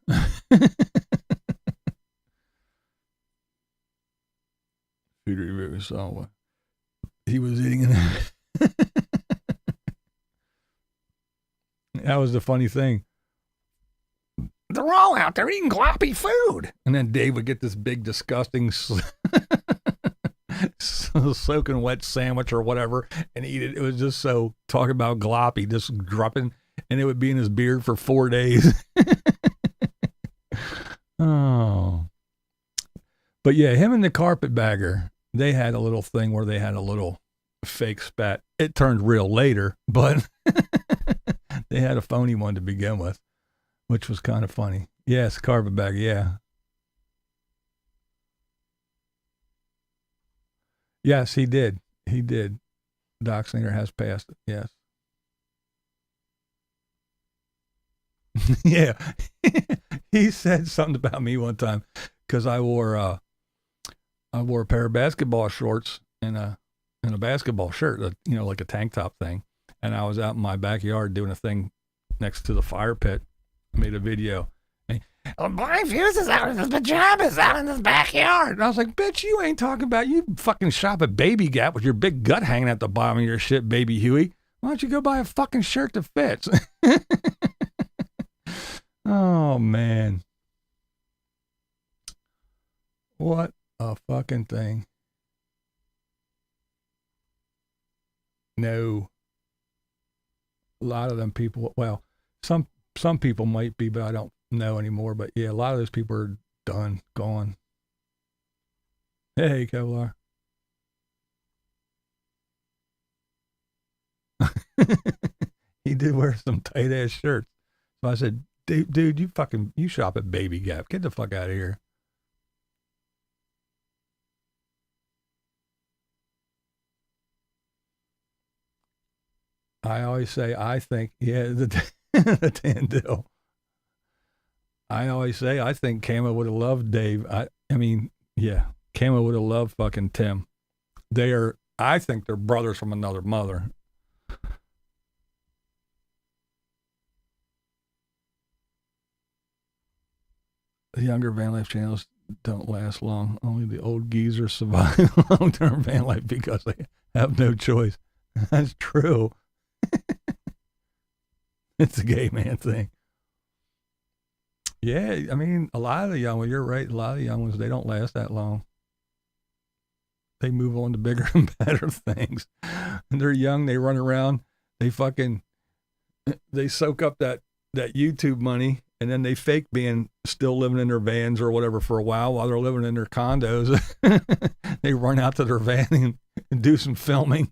He was eating it. That was the funny thing. They're all out there eating gloppy food. And then Dave would get this big, disgusting, soaking wet sandwich or whatever and eat it. It was just so, talk about gloppy, just dropping, and it would be in his beard for 4 days. Oh. But yeah, him and the carpetbagger, they had a little thing where they had a little fake spat. It turned real later, but they had a phony one to begin with, which was kind of funny. Yes, carpetbagger, yeah. Yes, he did. He did. Doxinator has passed it, yes. Yeah. He said something about me one time because I wore a pair of basketball shorts and a basketball shirt, like a tank top thing. And I was out in my backyard doing a thing next to the fire pit, made a video. BlindViews is out in his pajamas, out in his backyard. And I was like, bitch, you ain't talking about you fucking shop at Baby Gap with your big gut hanging at the bottom of your shit, Baby Huey. Why don't you go buy a fucking shirt that fits? Oh, man. What a fucking thing. No. A lot of them people, well, some people might be, but I don't know anymore. But yeah, a lot of those people are done, gone. Hey, Kevlar. He did wear some tight ass shirts. So I said, dude, you shop at Baby Gap. Get the fuck out of here. I always say, I think, yeah, the Tandil. I always say, I think Camo would have loved Dave. I mean, yeah, Camo would have loved fucking Tim. I think they're brothers from another mother. The younger van life channels don't last long. Only the old geezers survive long-term van life because they have no choice. That's true. It's a gay man thing. Yeah, I mean, a lot of the young ones, you're right, a lot of the young ones, they don't last that long. They move on to bigger and better things. And they're young, they run around, they soak up that YouTube money, and then they fake being still living in their vans or whatever for a while they're living in their condos. They run out to their van and do some filming.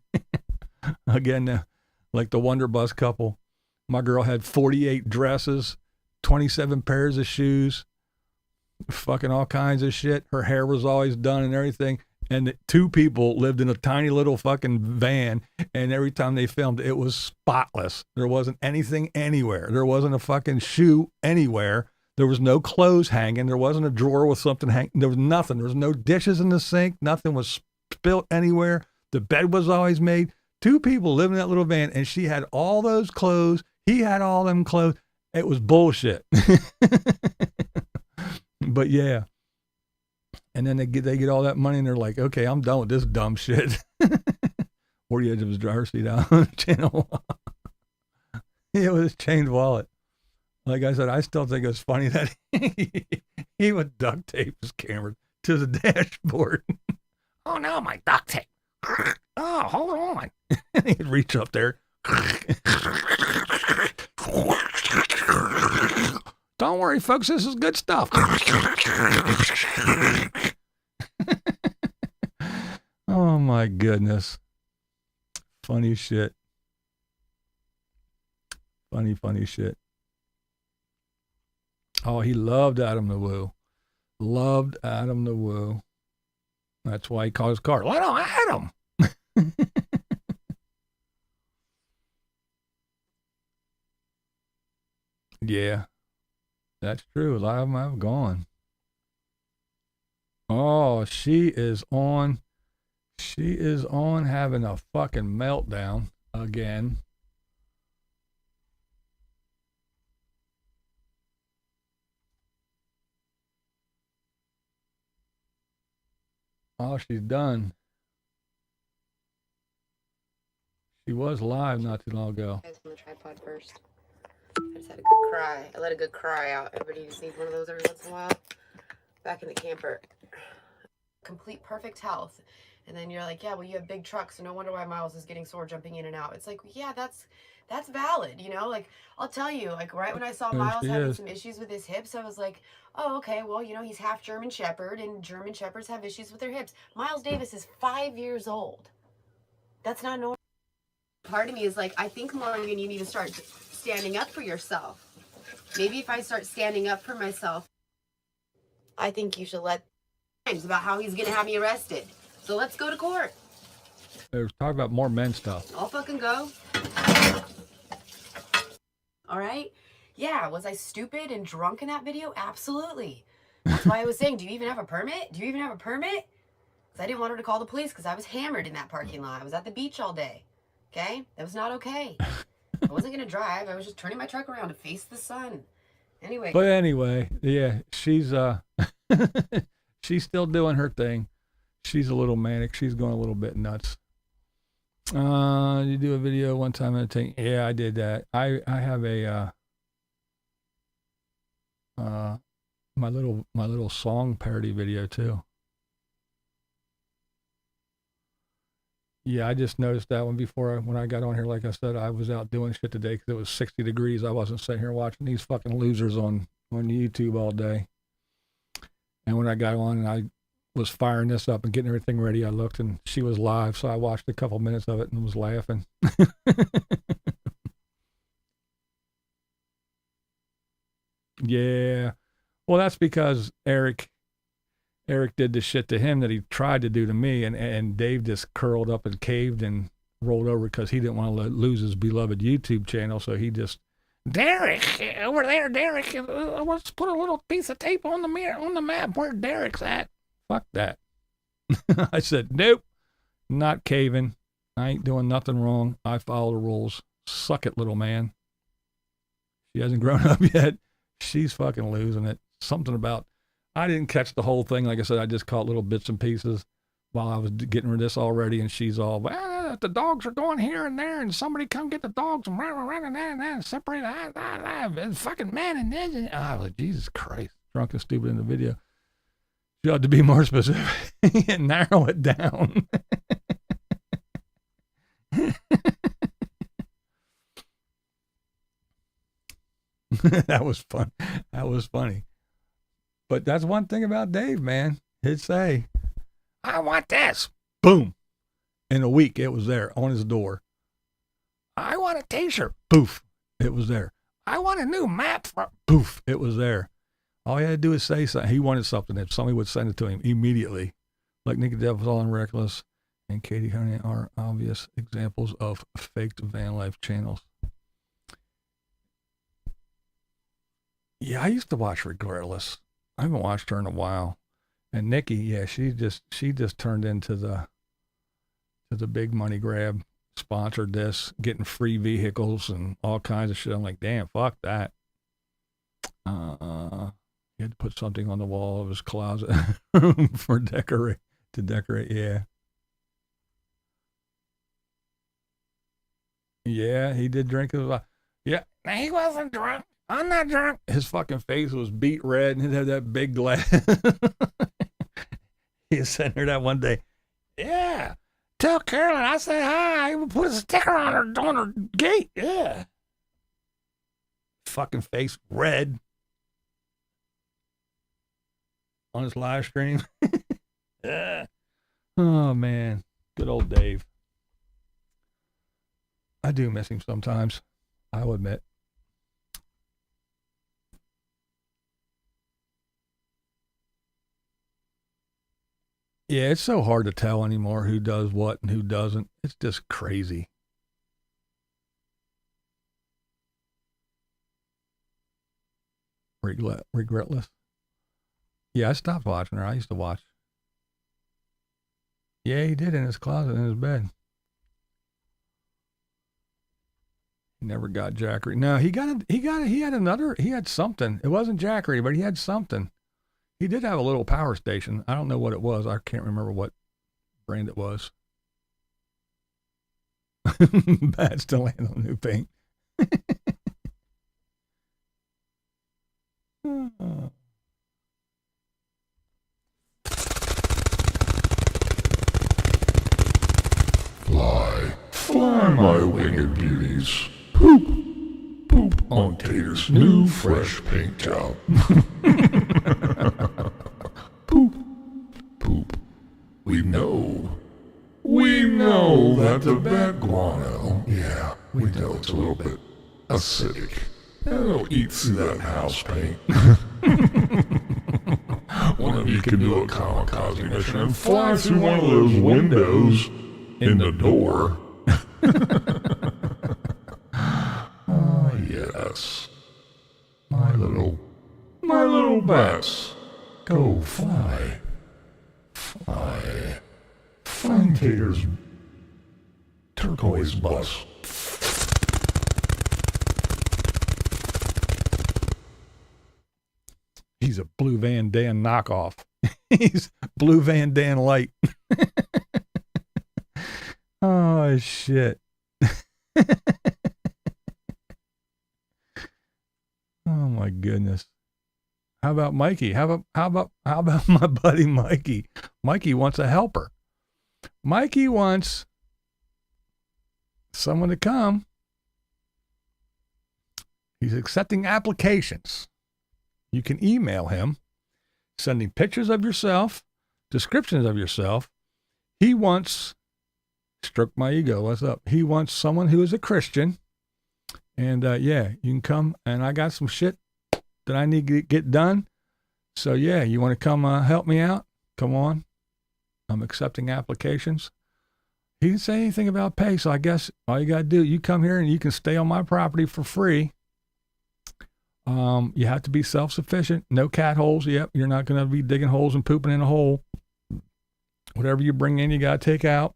Again, like the Wonder Bus couple. My girl had 48 dresses, 27 pairs of shoes, fucking all kinds of shit. Her hair was always done and everything. And 2 people lived in a tiny little fucking van. And every time they filmed, it was spotless. There wasn't anything anywhere. There wasn't a fucking shoe anywhere. There was no clothes hanging. There wasn't a drawer with something hanging. There was nothing. There was no dishes in the sink. Nothing was spilt anywhere. The bed was always made. 2 people living in that little van, and she had all those clothes. He had all them clothes. It was bullshit. But yeah. And then they get all that money, and they're like, okay, I'm done with this dumb shit. Or he had his driver's seat out on the channel. Yeah, with his chain wallet. Like I said, I still think it was funny that he would duct tape his camera to the dashboard. Oh no, my duct tape. Oh, hold on. He'd reach up there. Don't worry, folks, this is good stuff. Oh my goodness. Funny shit. Funny shit. Oh, he loved Adam the Woo. Loved Adam the Woo. That's why he called his car Little Adam. Yeah, that's true. A lot of them have gone. Oh, she is on having a fucking meltdown again. Oh, she's done. She was live not too long ago. On the tripod first. I just had a good cry. I let a good cry out. Everybody just needs one of those every once in a while. Back in the camper. Complete perfect health. And then you're like, yeah, well, you have big trucks, so no wonder why Miles is getting sore jumping in and out. It's like, yeah, that's valid, you know? Like, I'll tell you, like, right when I saw Miles having some issues with his hips, I was like, oh, okay, well, you know, he's half German Shepherd, and German Shepherds have issues with their hips. Miles Davis is 5 years old. That's not normal. Part of me is like, I think, Morgan, you need to start standing up for yourself. Maybe if I start standing up for myself, I think you should let about how he's going to have me arrested. So let's go to court. Let's talk about more men stuff. I'll fucking go. All right? Yeah, was I stupid and drunk in that video? Absolutely. That's why I was saying, do you even have a permit? Do you even have a permit? Because I didn't want her to call the police because I was hammered in that parking lot. I was at the beach all day. Okay? That was not okay. I wasn't going to drive. I was just turning my truck around to face the sun Anyway. But anyway, yeah, she's she's still doing her thing. She's a little manic. She's going a little bit nuts. You do a video one time and take. Yeah, I did that. I have a my little song parody video too. Yeah, I just noticed that one before when I got on here. Like I said, I was out doing shit today because it was 60 degrees. I wasn't sitting here watching these fucking losers on YouTube all day. And when I got on and I was firing this up and getting everything ready, I looked and she was live. So I watched a couple minutes of it and was laughing. Yeah. Well, that's because Eric did the shit to him that he tried to do to me, and Dave just curled up and caved and rolled over because he didn't want to lose his beloved YouTube channel. So he just, Derek, over there, Derek, let's put a little piece of tape on the map where Derek's at. Fuck that. I said, nope, not caving. I ain't doing nothing wrong. I follow the rules. Suck it, little man. She hasn't grown up yet. She's fucking losing it. Something about, I didn't catch the whole thing. Like I said, I just caught little bits and pieces while I was getting rid of this already. And she's all, well, the dogs are going here and there, and somebody come get the dogs and and separate and fucking man and this. And I was like, Jesus Christ, drunk and stupid in the video. You ought to be more specific and narrow it down. That was fun. That was funny. But that's one thing about Dave, man. He'd say, I want this. Boom. In a week, it was there on his door. I want a t-shirt. Poof. It was there. I want a new map. Poof. It was there. All he had to do is say something. He wanted something. If somebody would send it to him immediately. Like Nicky Devil and Reckless and Katie Honey are obvious examples of faked van life channels. Yeah, I used to watch Regardless. I haven't watched her in a while. And Nikki, yeah, she just turned into the big money grab, sponsored this, getting free vehicles and all kinds of shit. I'm like, damn, fuck that. He had to put something on the wall of his closet for decorate. Yeah. Yeah, he did drink his. Yeah, he wasn't drunk. I'm not drunk. His fucking face was beat red, and he had that big glass. He sent her that one day. Yeah. Tell Carolyn I said hi. I put a sticker on her gate. Yeah. Fucking face red. On his live stream. Yeah. Oh, man. Good old Dave. I do miss him sometimes. I'll admit. Yeah, it's so hard to tell anymore who does what and who doesn't. It's just crazy. Regretless. Yeah, I stopped watching her. I used to watch. Yeah, he did in his closet in his bed. He never got Jackery. No, he had something. It wasn't Jackery, but he had something. He did have a little power station. I don't know what it was. I can't remember what brand it was. Bats to land on new paint. Fly, my winged beauties. Poop on Tater's new fresh paint job. Poop. We know that the bad guano, yeah, we know it's a little bit acidic. It'll eat through that house paint. One of you can do a kamikaze mission and fly through one of those windows in the door. Oh, yes. My little bats. Go fly. Find Tater's turquoise bus. He's a Blue Van Dan knockoff. He's Blue Van Dan light. Oh, shit. Oh, my goodness. How about Mikey? How about my buddy Mikey? Mikey wants a helper. Mikey wants someone to come. He's accepting applications. You can email him, sending pictures of yourself, descriptions of yourself. He wants, stroke my ego, what's up? He wants someone who is a Christian. And yeah, you can come, and I got some shit that I need to get done. So yeah, you want to come help me out? Come on. I'm accepting applications. He didn't say anything about pay, so I guess all you got to do, you come here and you can stay on my property for free. You have to be self-sufficient. No cat holes. Yep, you're not going to be digging holes and pooping in a hole. Whatever you bring in, you got to take out.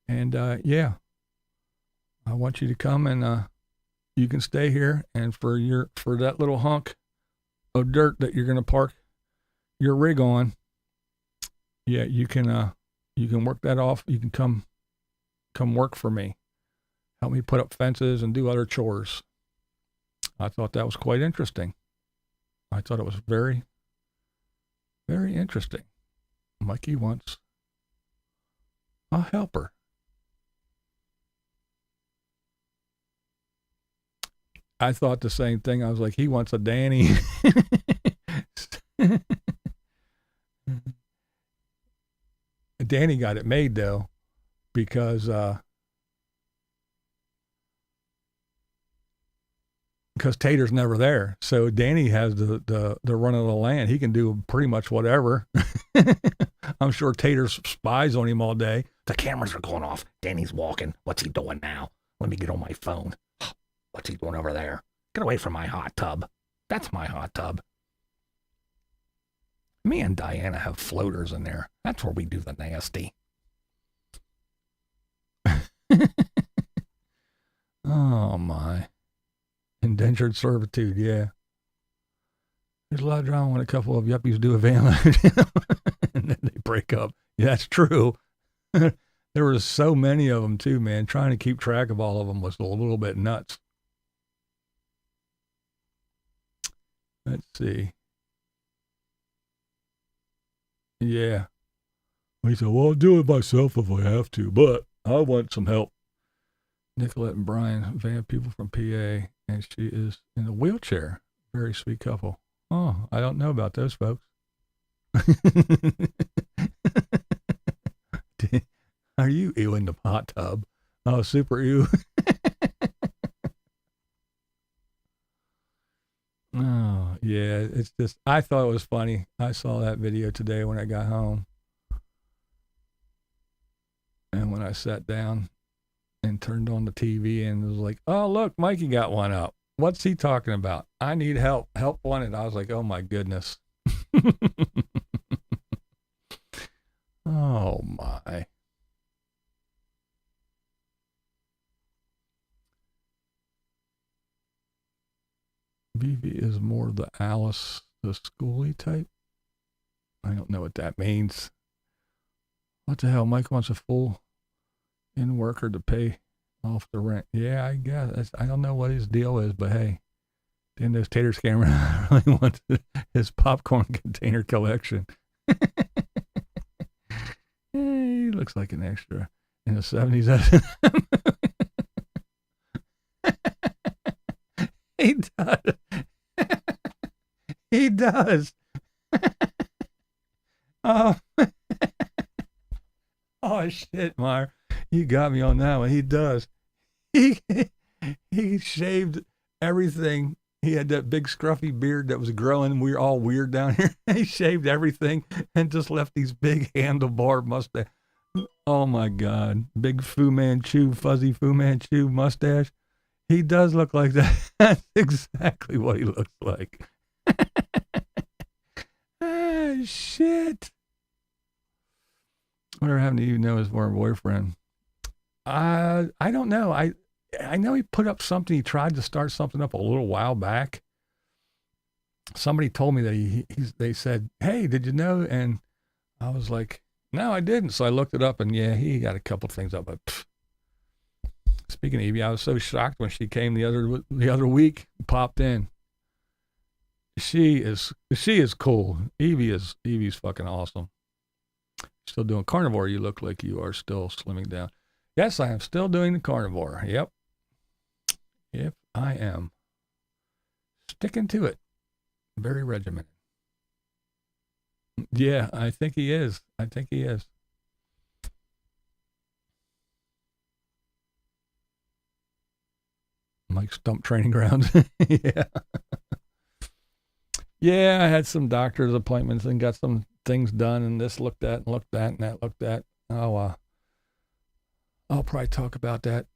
And yeah, I want you to come and you can stay here. And for that little hunk of dirt that you're going to park your rig on, yeah, you can work that off. You can come work for me. Help me put up fences and do other chores. I thought that was quite interesting. I thought it was very, very interesting. Mikey wants a helper. I thought the same thing. I was like, he wants a Danny. Danny got it made though, because Tater's never there. So Danny has the run of the land. He can do pretty much whatever. I'm sure Tater's spies on him all day. The cameras are going off. Danny's walking. What's he doing now? Let me get on my phone. What's he doing over there? Get away from my hot tub. That's my hot tub. Me and Diana have floaters in there. That's where we do the nasty. Oh, my. Indentured servitude, yeah. There's a lot of drama when a couple of yuppies do a van load and then they break up. Yeah, that's true. There were so many of them too, man. Trying to keep track of all of them was a little bit nuts. Let's see. Yeah. He said, well, I'll do it myself if I have to, but I want some help. Nicolette and Brian, van people from PA, and she is in a wheelchair. Very sweet couple. Oh, I don't know about those folks. Are you ew in the hot tub? Oh, super ew. Oh, yeah, it's just, I thought it was funny. I saw that video today when I got home. And when I sat down and turned on the TV and was like, oh, look, Mikey got one up. What's he talking about? I need help. Help wanted. I was like, oh, my goodness. Oh, my. Vivi is more the Alice, the schooly type. I don't know what that means. What the hell? Mike wants a full in worker to pay off the rent. Yeah, I guess. I don't know what his deal is, but hey, then those tater scammer really wants his popcorn container collection. He looks like an extra in the 70s. He does. He does. Oh. Oh shit, Meyer. You got me on that one. He does. He shaved everything. He had that big scruffy beard that was growing. We were all weird down here. He shaved everything and just left these big handlebar mustache. Oh my God. Big Fu Manchu, fuzzy Fu Manchu mustache. He does look like that. That's exactly what he looks like. Ah, shit. Whatever happened to you know his former boyfriend? I don't know. I know he put up something. He tried to start something up a little while back. somebody told me that they said, hey, did you know? And I was like, no, I didn't. So I looked it up, and yeah, he got a couple of things up. But speaking of Evie, I was so shocked when she came the other week, popped in. She is cool. Evie's fucking awesome. Still doing carnivore. You look like you are still slimming down. Yes, I am still doing the carnivore. Yep. I am sticking to it. Very regimented. Yeah, I think he is. Like Stump Training Grounds. Yeah. Yeah, I had some doctor's appointments and got some things done, and this looked at and looked at and that looked at. Oh, I'll probably talk about that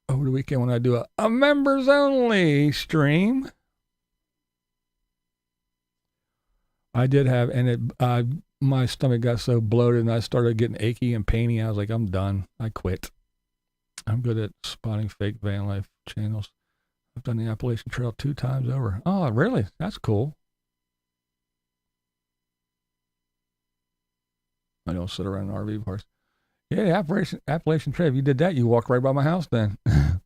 over the weekend when I do a members only stream. I did have, and my stomach got so bloated and I started getting achy and painy. I was like, I'm done. I quit. I'm good at spotting fake van life channels. I've done the Appalachian Trail 2 times over. Oh, really? That's cool. I don't sit around in RV parks. Yeah, the Appalachian Trail. If you did that, you walk right by my house then.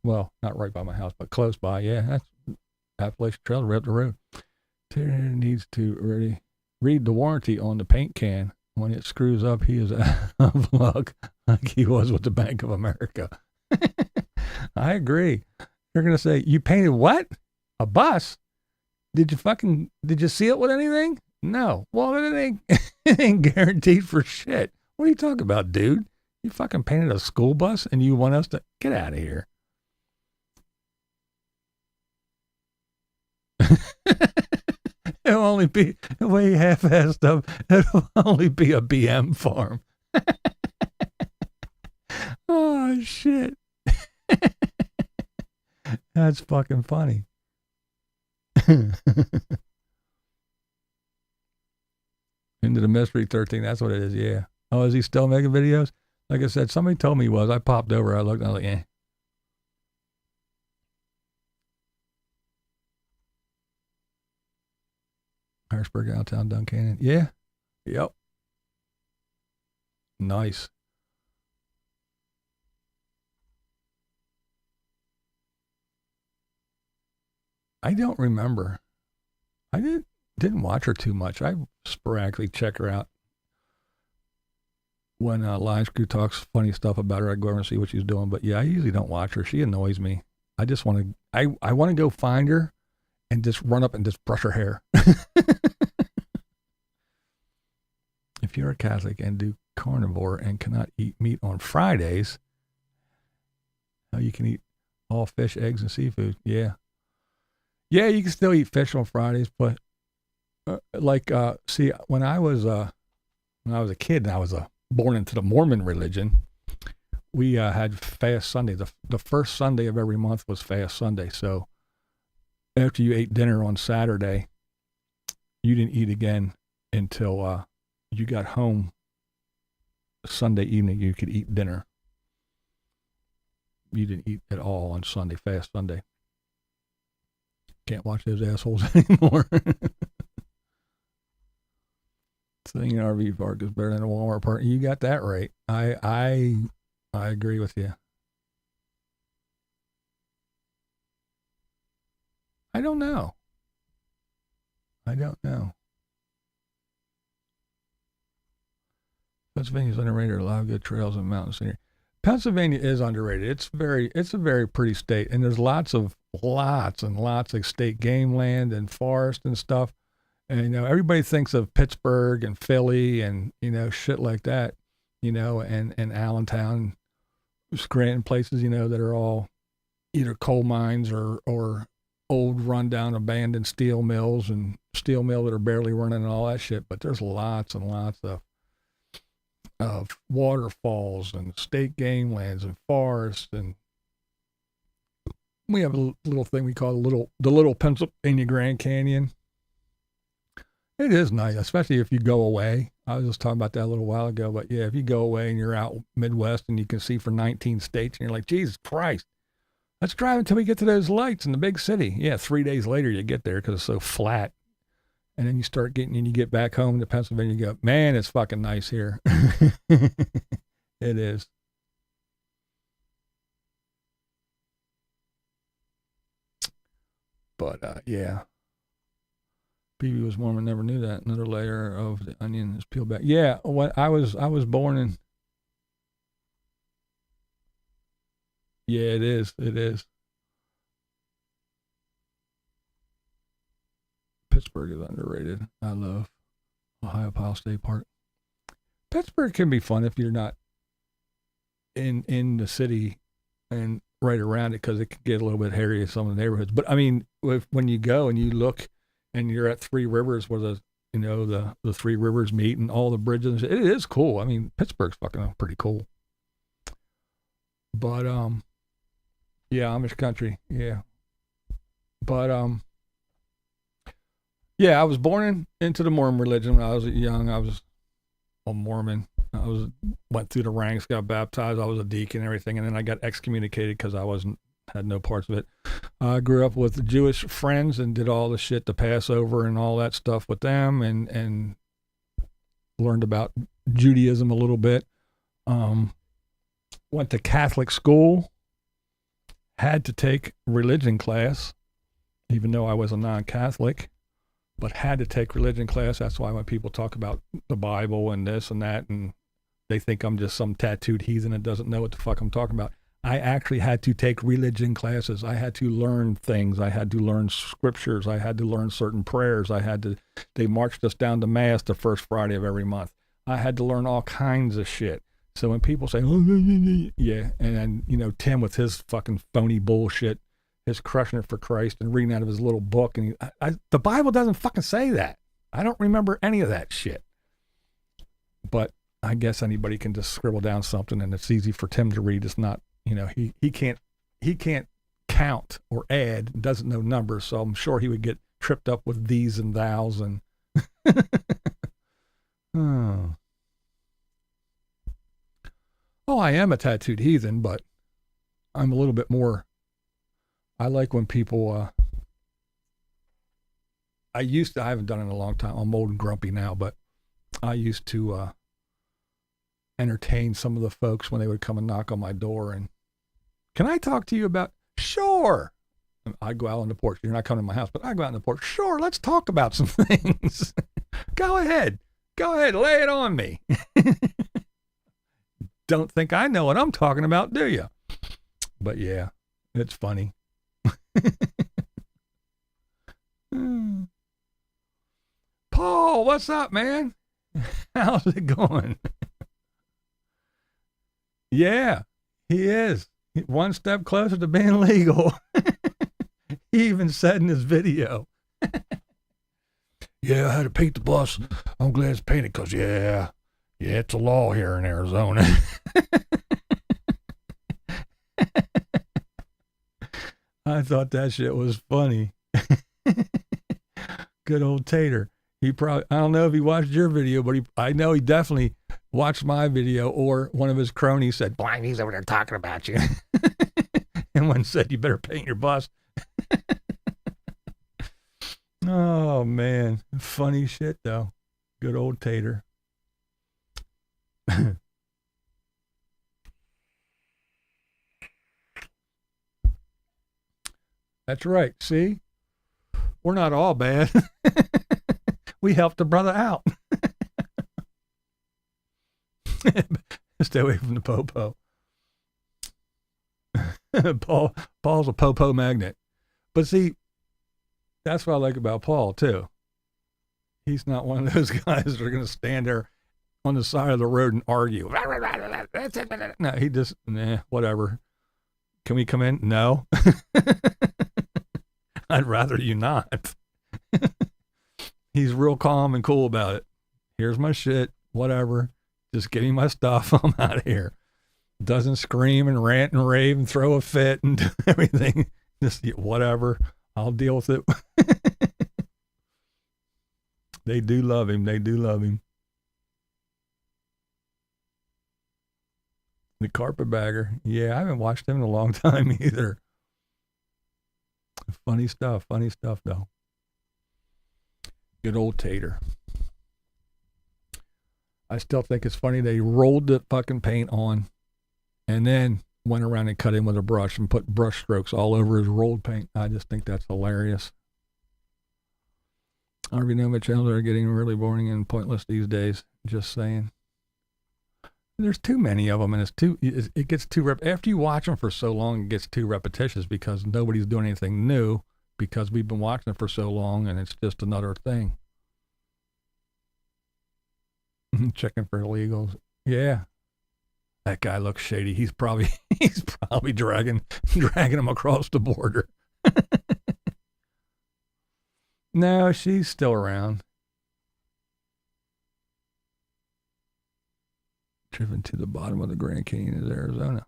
Well, not right by my house, but close by. Yeah, that's Appalachian Trail right up the road. Terry needs to read the warranty on the paint can. When it screws up, he is out of luck, like he was with the Bank of America. I agree. They're going to say, you painted what? A bus? Did you see it with anything? No. Well, it ain't guaranteed for shit. What are you talking about, dude? You fucking painted a school bus and you want us to get out of here. It'll only be the way half-assed up. It'll only be a BM farm. Oh, shit. That's fucking funny. Into the Mystery 13. That's what it is. Yeah. Oh, is he still making videos? Like I said, somebody told me he was. I popped over. I looked. I was like, eh. Harrisburg, Downtown, Duncannon. Yeah. Yep. Nice. I don't remember. I didn't watch her too much. I sporadically check her out. When Live Crew talks funny stuff about her, I go over and see what she's doing. But yeah, I usually don't watch her. She annoys me. I just want to, I want to go find her and just run up and just brush her hair. If you're a Catholic and do carnivore and cannot eat meat on Fridays, how you can eat all fish, eggs, and seafood. Yeah. Yeah, you can still eat fish on Fridays, but see, when I was a kid and I was born into the Mormon religion, we had Fast Sunday. The first Sunday of every month was Fast Sunday. So after you ate dinner on Saturday, you didn't eat again until you got home Sunday evening. You could eat dinner. You didn't eat at all on Sunday, Fast Sunday. Can't watch those assholes anymore. Sitting in an RV park is better than a Walmart park. You got that right. I agree with you. I don't know. Pennsylvania's underrated. A lot of good trails and mountain scenery. Pennsylvania is underrated. It's a very pretty state, and there's lots and lots of state game land and forest and stuff. And everybody thinks of Pittsburgh and Philly and shit like that, and Allentown, Scranton, places that are all either coal mines or old rundown abandoned steel mills and steel mills that are barely running and all that shit. But there's lots and lots of waterfalls and state game lands and forests, and we have a little thing we call the little Pennsylvania Grand Canyon. It is nice, especially if you go away. I was just talking about that a little while ago, but yeah, if you go away and you're out Midwest and you can see for 19 states and you're like, Jesus Christ, Let's drive until we get to those lights in the big city. Yeah, 3 days later you get there because it's so flat. And then you start getting, and you get back home to Pennsylvania, you go, man, it's fucking nice here. It is. But, yeah. BB was warm and never knew that. Another layer of the onion is peeled back. Yeah, when I was born in. Yeah, it is. It is. Pittsburgh is underrated. I love Ohio State Park. Pittsburgh can be fun if you're not in the city and right around it, because it can get a little bit hairy in some of the neighborhoods. But I mean, when you go and you look and you're at Three Rivers where the Three Rivers meet and all the bridges, it is cool. I mean, Pittsburgh's fucking pretty cool. But yeah, Amish country, yeah. But yeah, I was born into the Mormon religion when I was young. I was a Mormon. Went through the ranks, got baptized. I was a deacon and everything, and then I got excommunicated because I had no parts of it. I grew up with Jewish friends and did all the shit, the Passover and all that stuff with them, and learned about Judaism a little bit. Went to Catholic school, had to take religion class, even though I was a non-Catholic, but had to take religion class. That's why when people talk about the Bible and this and that, and they think I'm just some tattooed heathen that doesn't know what the fuck I'm talking about. I actually had to take religion classes. I had to learn things. I had to learn scriptures. I had to learn certain prayers. They marched us down to Mass the first Friday of every month. I had to learn all kinds of shit. So when people say, oh, yeah, and then, Tim with his fucking phony bullshit, his crushing it for Christ and reading out of his little book, and the Bible doesn't fucking say that. I don't remember any of that shit. But I guess anybody can just scribble down something and it's easy for Tim to read. It's not, he can't count or add, doesn't know numbers, so I'm sure he would get tripped up with these and thous and Oh, I am a tattooed heathen, but I'm a little bit more. I like when people, I haven't done it in a long time. I'm old and grumpy now, but I used to entertain some of the folks when they would come and knock on my door and, can I talk to you about, sure. I'd go out on the porch. You're not coming to my house, but I go out on the porch. Sure, let's talk about some things. Go ahead, lay it on me. Don't think I know what I'm talking about, do you? But yeah, it's funny. Paul, what's up, man? How's it going? Yeah, he is. One step closer to being legal. He even said in his video. Yeah, I had to paint the bus. I'm glad it's painted because, yeah, it's a law here in Arizona. I thought that shit was funny. Good old Tater. I don't know if he watched your video, but I know he definitely watched my video, or one of his cronies said, BlindViews over there talking about you. And one said, you better paint your bus. Oh, man. Funny shit, though. Good old Tater. That's right. See? We're not all bad. We helped a brother out. Stay away from the popo. Paul's a popo magnet. But see, that's what I like about Paul, too. He's not one of those guys that are going to stand there on the side of the road and argue. No, he just, whatever. Can we come in? No. I'd rather you not. He's real calm and cool about it. Here's my shit, whatever. Just give me my stuff. I'm out of here. Doesn't scream and rant and rave and throw a fit and do everything. Just whatever. I'll deal with it. They do love him. They do love him. The carpetbagger. Yeah, I haven't watched him in a long time either. Funny stuff though. Good old Tater. I still think it's funny they rolled the fucking paint on and then went around and cut in with a brush and put brush strokes all over his rolled paint. I just think that's hilarious. RV Nomad channels are getting really boring and pointless these days. Just saying. There's too many of them, and it gets too after you watch them for so long, it gets too repetitious because nobody's doing anything new because we've been watching it for so long, and it's just another thing. Checking for illegals. Yeah. That guy looks shady. He's probably dragging him across the border. No, she's still around. Driven to the bottom of the Grand Canyon is Arizona.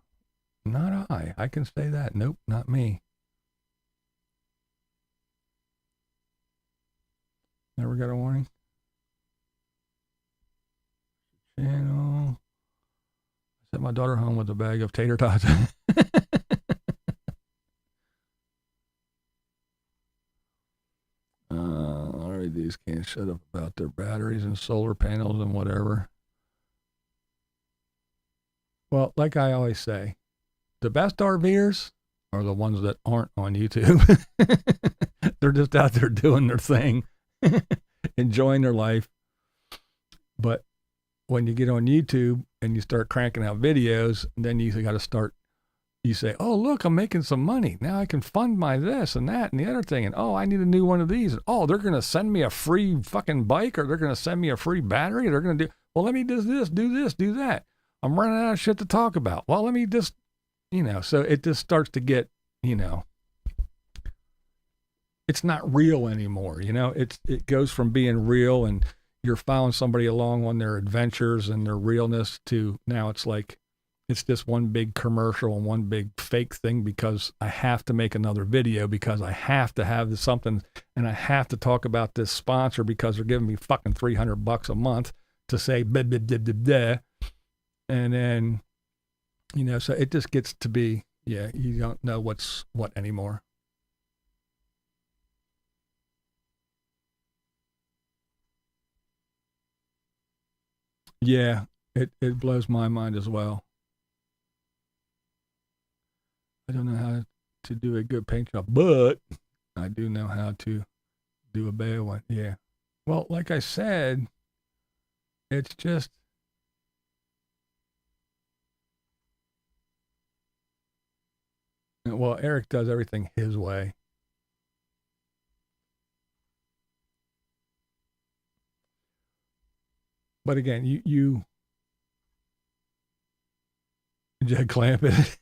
Not I. I can say that. Nope, not me. Never got a warning. Channel. I sent my daughter home with a bag of tater tots. RVs can't shut up about their batteries and solar panels and whatever. Well, like I always say, the best RVers are the ones that aren't on YouTube. They're just out there doing their thing, enjoying their life. But when you get on YouTube and you start cranking out videos, then you got to start, you say, oh, look, I'm making some money. Now I can fund my this and that and the other thing. And, oh, I need a new one of these. And, oh, they're going to send me a free fucking bike, or they're going to send me a free battery. They're going to do, well, let me do this, do that. I'm running out of shit to talk about. Well, let me just, so it just starts to get, it's not real anymore. It goes from being real and you're following somebody along on their adventures and their realness to now it's like, it's just one big commercial and one big fake thing because I have to make another video because I have to have something and I have to talk about this sponsor because they're giving me fucking $300 a month to say blah, blah, blah, blah, blah. And then, so it just gets to be, you don't know what's what anymore. Yeah, it blows my mind as well. I don't know how to do a good paint job, but I do know how to do a bad one. Yeah. Well, like I said, it's just, well, Eric does everything his way. But again, you Jack clamp it.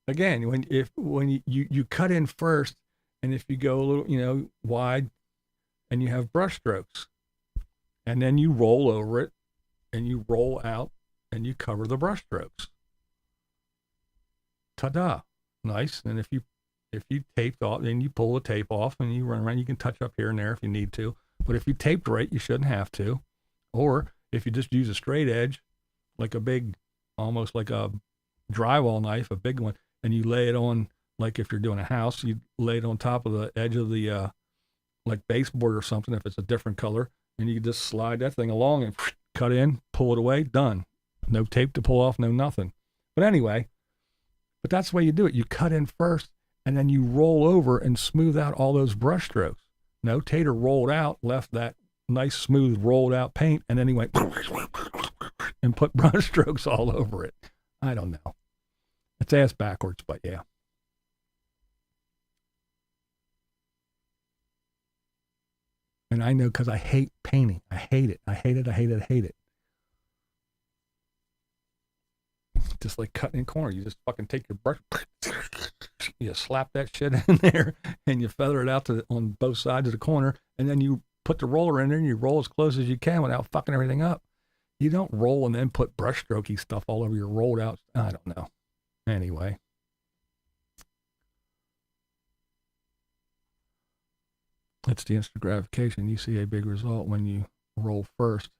Again, when you cut in first, and if you go a little, wide, and you have brush strokes, and then you roll over it, and you roll out, and you cover the brush strokes. Ta-da! Nice. And if you taped off, then you pull the tape off, and you run around. You can touch up here and there if you need to, but if you taped right, you shouldn't have to. Or if you just use a straight edge, like a big, almost like a drywall knife, a big one, and you lay it on, like if you're doing a house, you lay it on top of the edge of the like baseboard or something if it's a different color, and you just slide that thing along and cut in, pull it away, done. No tape to pull off, no nothing. But anyway, but that's the way you do it. You cut in first, and then you roll over and smooth out all those brush strokes. No, Tater rolled out, left that nice smooth rolled out paint, and then he went and put brush strokes all over it. I don't know. It's ass backwards, but yeah. And I know because I hate painting. I hate it. I hate it. I hate it. I hate it. Just like cutting in corner. You just fucking take your brush, you slap that shit in there, and you feather it out on both sides of the corner, and then you put the roller in there and you roll as close as you can without fucking everything up. You don't roll and then put brush strokey stuff all over your rolled out. I don't know. Anyway. It's the instant gratification. You see a big result when you roll first.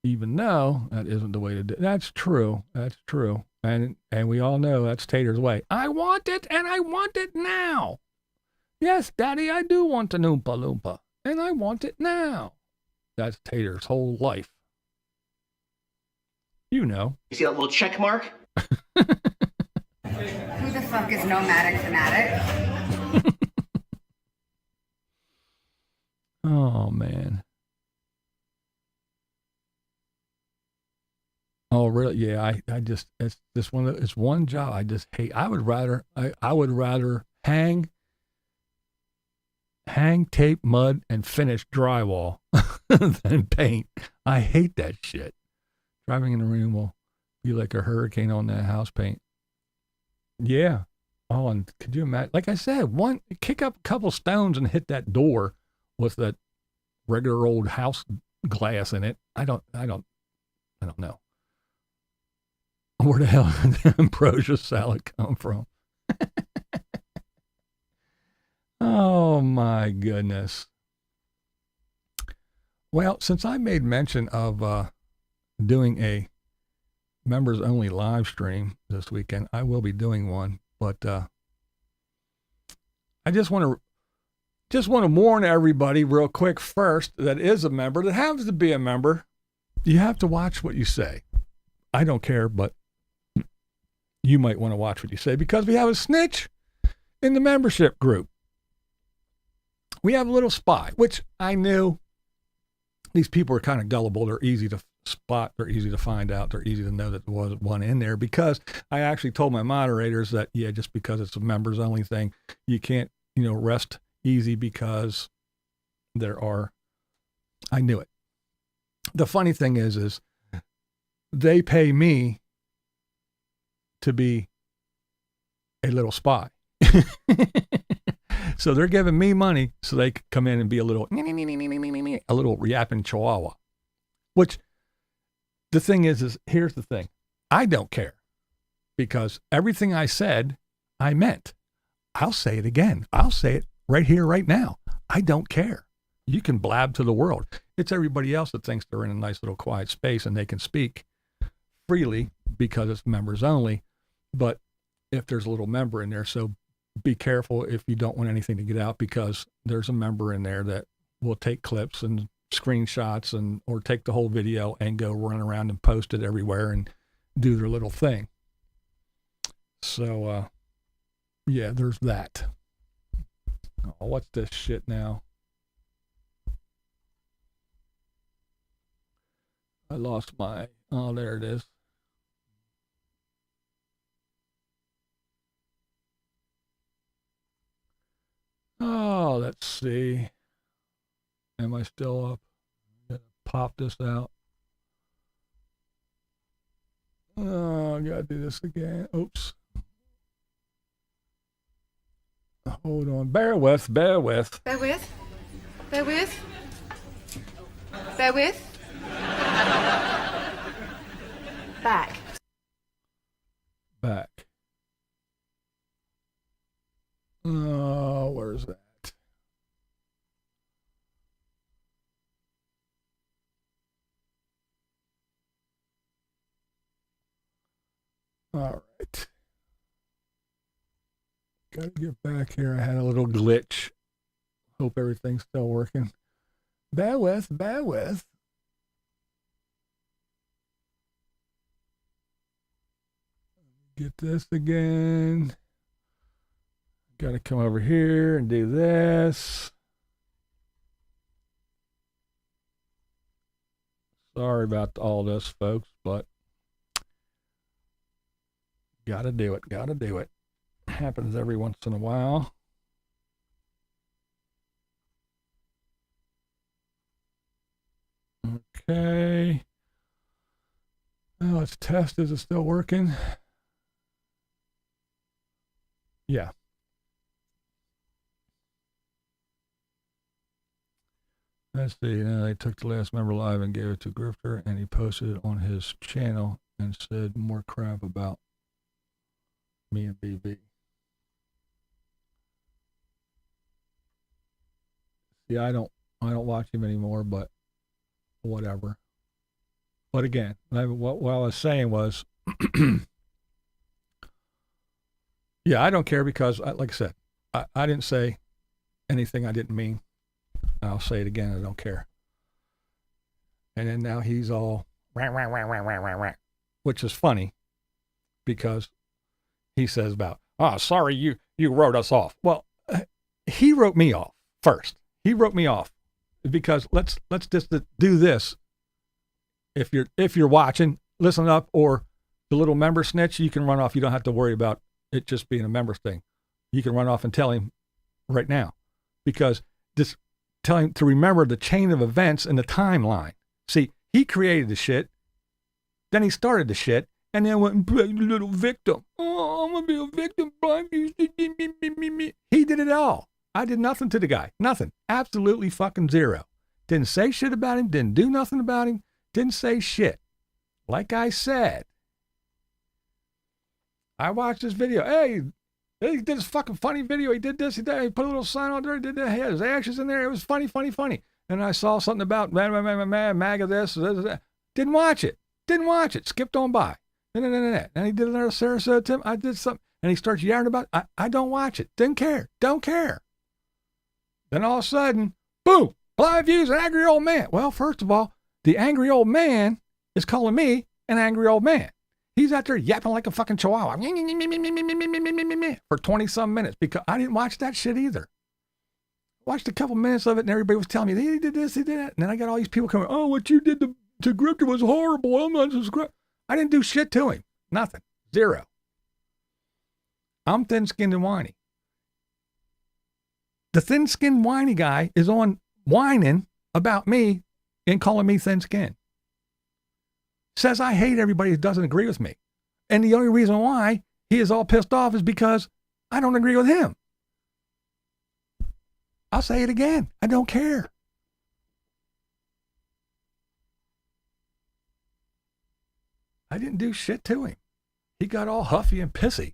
even though that isn't the way to do it. That's true. That's true. And we all know that's Tater's way. I want it, and I want it now. Yes, Daddy, I do want an Oompa Loompa, and I want it now. That's Tater's whole life. You know. You see that little check mark? Who the fuck is Nomadic Fanatic? Oh, man. Oh, really? Yeah, I just, it's just it's one job I just hate. I would rather hang tape, mud, and finish drywall than paint. I hate that shit. Driving in the rain will be like a hurricane on that house paint. Yeah. Oh, and could you imagine? Like I said, kick up a couple stones and hit that door with that regular old house glass in it. I don't know. Where the hell did the ambrosia salad come from? Oh my goodness. Well, since I made mention of doing a members only live stream this weekend, I will be doing one, but I just want to warn everybody real quick first that is a member, that happens to be a member. You have to watch what you say. I don't care, but you might want to watch what you say, because we have a snitch in the membership group. We have a little spy, which I knew these people are kind of gullible. They're easy to spot. They're easy to find out. They're easy to know that there was one in there, because I actually told my moderators that, yeah, just because it's a members only thing, you can't, rest easy, because I knew it. The funny thing is they pay me to be a little spy. So they're giving me money so they could come in and be a little yapping chihuahua. Which the thing is here's the thing. I don't care, because everything I said, I meant. I'll say it again. I'll say it right here, right now. I don't care. You can blab to the world. It's everybody else that thinks they're in a nice little quiet space and they can speak freely because it's members only. But if there's a little member in there, so be careful if you don't want anything to get out, because there's a member in there that will take clips and screenshots or take the whole video and go run around and post it everywhere and do their little thing. So, yeah, there's that. Oh, what's this shit now? I lost oh, there it is. Oh, let's see. Am I still up? Pop this out. Oh, I gotta do this again. Oops. Hold on. Bear with. Bear with. Back. Oh, where's that? All right. Gotta get back here. I had a little glitch. Hope everything's still working. Bear with. Get this again. Got to come over here and do this. Sorry about all this, folks, but got to do it. Happens every once in a while. Okay. Now let's test. Is it still working? Yeah. Let's see. Now they took the last member live and gave it to Grifter, and he posted it on his channel and said more crap about me and BB. See, I don't watch him anymore, but whatever. But again, what I was saying was, yeah, I don't care because, like I said, I didn't say anything I didn't mean. I'll say it again. I don't care. And then now he's all, which is funny because he says about, sorry, you wrote us off. Well, he wrote me off first. He wrote me off because let's just do this. If you're watching, listen up, or the little member snitch, you can run off. You don't have to worry about it just being a members thing. You can run off and tell him right now, because just tell him to remember the chain of events and the timeline. See, he created the shit, then he started the shit, and then went and played the little victim. Oh, I'm gonna be a victim. He did it all. I did nothing to the guy. Nothing. Absolutely fucking zero. Didn't say shit about him. Didn't do nothing about him. Didn't say shit. Like I said, I watched this video. Hey, he did this fucking funny video. He did this. He put a little sign on there. He did that. He had his ashes in there. It was funny. And I saw something about MAGA this. Didn't watch it. Skipped on by. And he did another Sarasota Tim. I did something. And he starts yammering about it. I don't watch it. Didn't care. Don't care. Then all of a sudden, boom, BlindViews, an angry old man. Well, first of all, the angry old man is calling me an angry old man. He's out there yapping like a fucking chihuahua for 20-some minutes because I didn't watch that shit either. Watched a couple minutes of it and everybody was telling me, he did this, he did that. And then I got all these people coming, oh, what you did to Grifter was horrible. I'm not subscribed. I didn't do shit to him. Nothing. Zero. I'm thin-skinned and whiny. The thin-skinned whiny guy is on whining about me and calling me thin-skinned. Says I hate everybody who doesn't agree with me. And the only reason why he is all pissed off is because I don't agree with him. I'll say it again. I don't care. I didn't do shit to him. He got all huffy and pissy.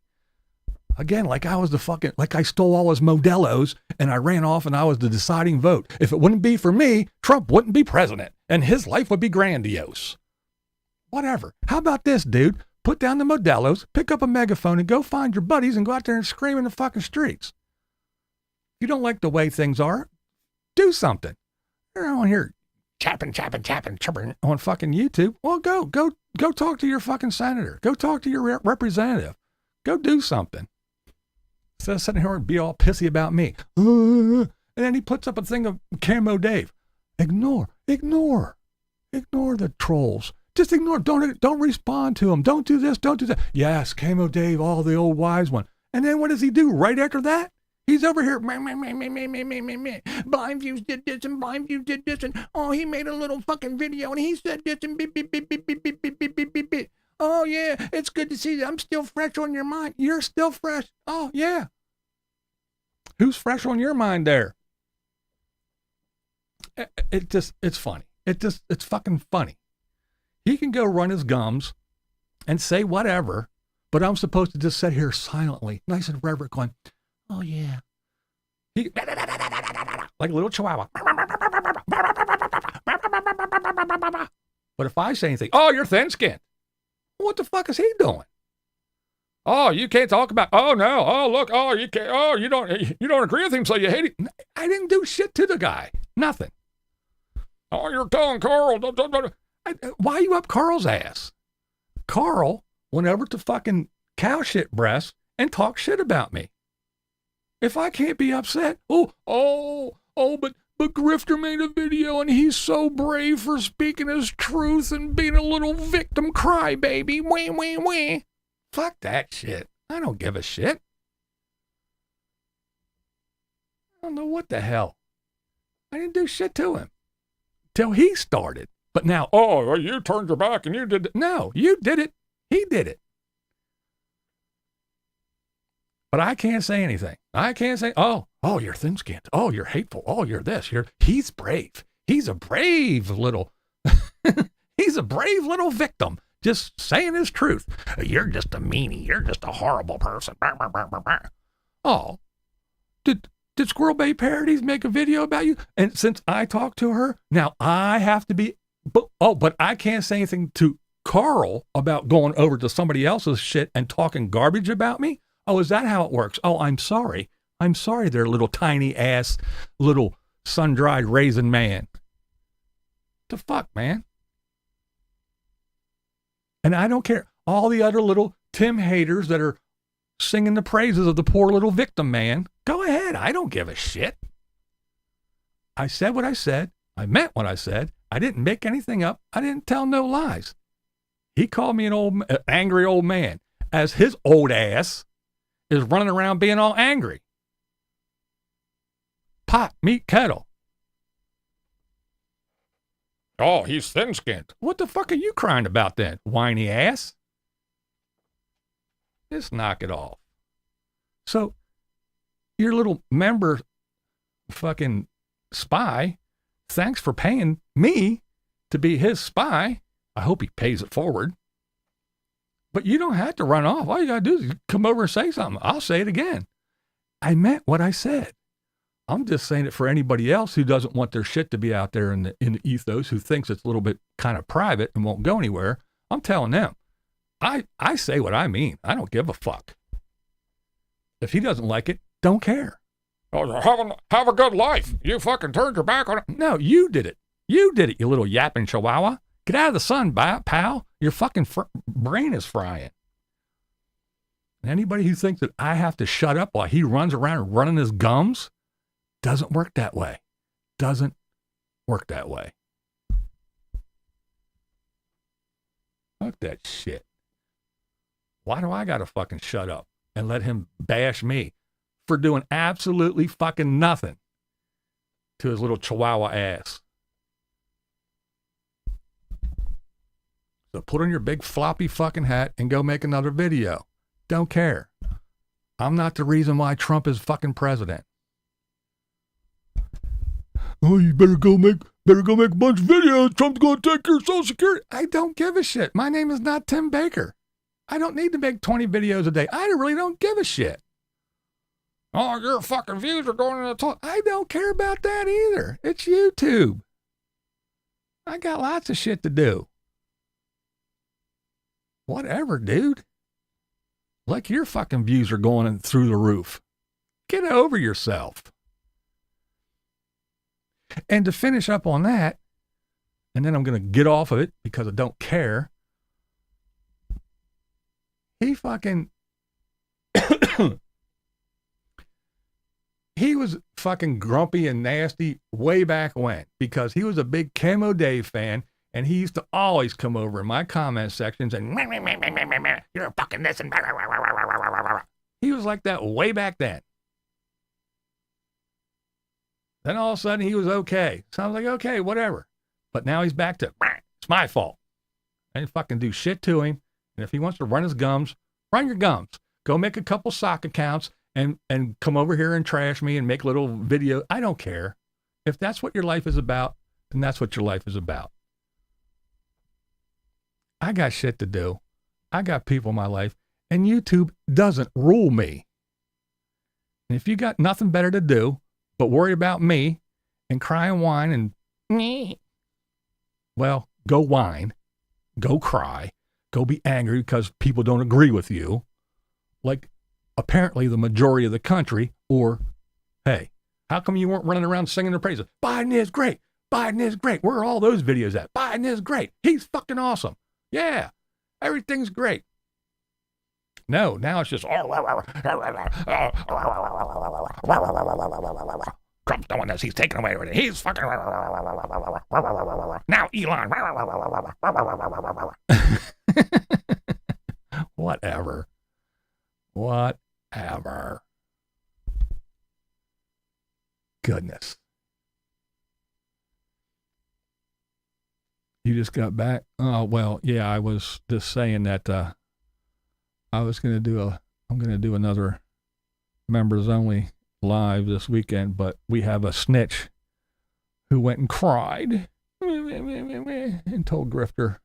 Again, like I was like I stole all his Modelos and I ran off and I was the deciding vote. If it wouldn't be for me, Trump wouldn't be president and his life would be grandiose. Whatever. How about this, dude? Put down the Modelos, pick up a megaphone and go find your buddies and go out there and scream in the fucking streets. If you don't like the way things are, do something. You're on here chapping on fucking YouTube. Well, go talk to your fucking senator. Go talk to your representative. Go do something. Instead of sitting here and be all pissy about me. And then he puts up a thing of Camo Dave. Ignore the trolls. Just ignore. Don't respond to them. Don't do this. Don't do that. Yes, Camo Dave, all the old wise one. And then what does he do right after that? He's over here. BlindViews did this and BlindViews did this and oh, he made a little fucking video and he said this and beep. Oh yeah, it's good to see you. I'm still fresh on your mind. You're still fresh. Oh yeah. Who's fresh on your mind there? It's funny. It's fucking funny. He can go run his gums and say whatever, but I'm supposed to just sit here silently, nice and reverent, going, oh yeah. Like a little chihuahua. But if I say anything, oh, you're thin-skinned. What the fuck is he doing? Oh, you can't talk about, oh no, oh look, oh you can't, oh you don't agree with him, so you hate him. I didn't do shit to the guy. Nothing. Oh, you're telling Carl. Why are you up Carl's ass? Carl went over to fucking cow shit breast and talked shit about me. If I can't be upset, but Grifter made a video and he's so brave for speaking his truth and being a little victim crybaby. Wah. Fuck that shit. I don't give a shit. I don't know what the hell. I didn't do shit to him. Till he started. But now, oh, you turned your back and you did it. No, you did it. He did it. But I can't say anything. I can't say, oh, you're thin-skinned. Oh, you're hateful. Oh, you're this. He's brave. He's a brave little, he's a brave little victim. Just saying his truth. You're just a meanie. You're just a horrible person. Oh, did Squirrel Bay Parodies make a video about you? And since I talked to her, now I have to be But I can't say anything to Carl about going over to somebody else's shit and talking garbage about me. Oh, is that how it works? Oh, I'm sorry. I'm sorry there, little tiny ass, little sun-dried raisin man. The fuck, man? And I don't care. All the other little Tim haters that are singing the praises of the poor little victim man, go ahead. I don't give a shit. I said what I said. I meant what I said. I didn't make anything up. I didn't tell no lies. He called me an angry old man, as his old ass is running around being all angry. Pot, meat, kettle. Oh, he's thin-skinned. What the fuck are you crying about then, whiny ass? Just knock it off. So, your little member fucking spy, thanks for paying me to be his spy. I hope he pays it forward. But you don't have to run off. All you got to do is come over and say something. I'll say it again. I meant what I said. I'm just saying it for anybody else who doesn't want their shit to be out there in the ethos, who thinks it's a little bit kind of private and won't go anywhere. I'm telling them. I say what I mean. I don't give a fuck. If he doesn't like it, don't care. Oh, have a good life. You fucking turned your back on it. No, you did it. You did it, you little yapping chihuahua. Get out of the sun, pal. Your fucking brain is frying. And anybody who thinks that I have to shut up while he runs around running his gums, doesn't work that way. Doesn't work that way. Fuck that shit. Why do I gotta fucking shut up and let him bash me for doing absolutely fucking nothing to his little chihuahua ass? So put on your big floppy fucking hat and go make another video. Don't care. I'm not the reason why Trump is fucking president. Oh, you better go make a bunch of videos. Trump's gonna take your Social Security. I don't give a shit. My name is not Tim Baker. I don't need to make 20 videos a day. I really don't give a shit. Oh, your fucking views are going in the top. I don't care about that either. It's YouTube. I got lots of shit to do. Whatever, dude. Like your fucking views are going through the roof. Get over yourself. And to finish up on that, and then I'm going to get off of it because I don't care. He fucking, he was fucking grumpy and nasty way back when because he was a big Camo Dave fan and he used to always come over in my comment sections and you're fucking this and he was like that way back then. Then all of a sudden he was okay. So I was like, okay, whatever. But now he's back to, it's my fault. I didn't fucking do shit to him. And if he wants to run his gums, run your gums. Go make a couple sock accounts and come over here and trash me and make little video. I don't care. If that's what your life is about, then that's what your life is about. I got shit to do. I got people in my life. And YouTube doesn't rule me. And if you got nothing better to do but worry about me and cry and whine and well, go whine, go cry, go be angry because people don't agree with you, like apparently the majority of the country, or, hey, how come you weren't running around singing their praises? Biden is great. Biden is great. Where are all those videos at? Biden is great. He's fucking awesome. Yeah, everything's great. No, now it's just, Trump's doing this. He's taking away everything. He's fucking, now Elon. Whatever. Goodness. You just got back? Oh, well, yeah, I was just saying that I'm going to do another members only live this weekend, but we have a snitch who went and cried and told Grifter,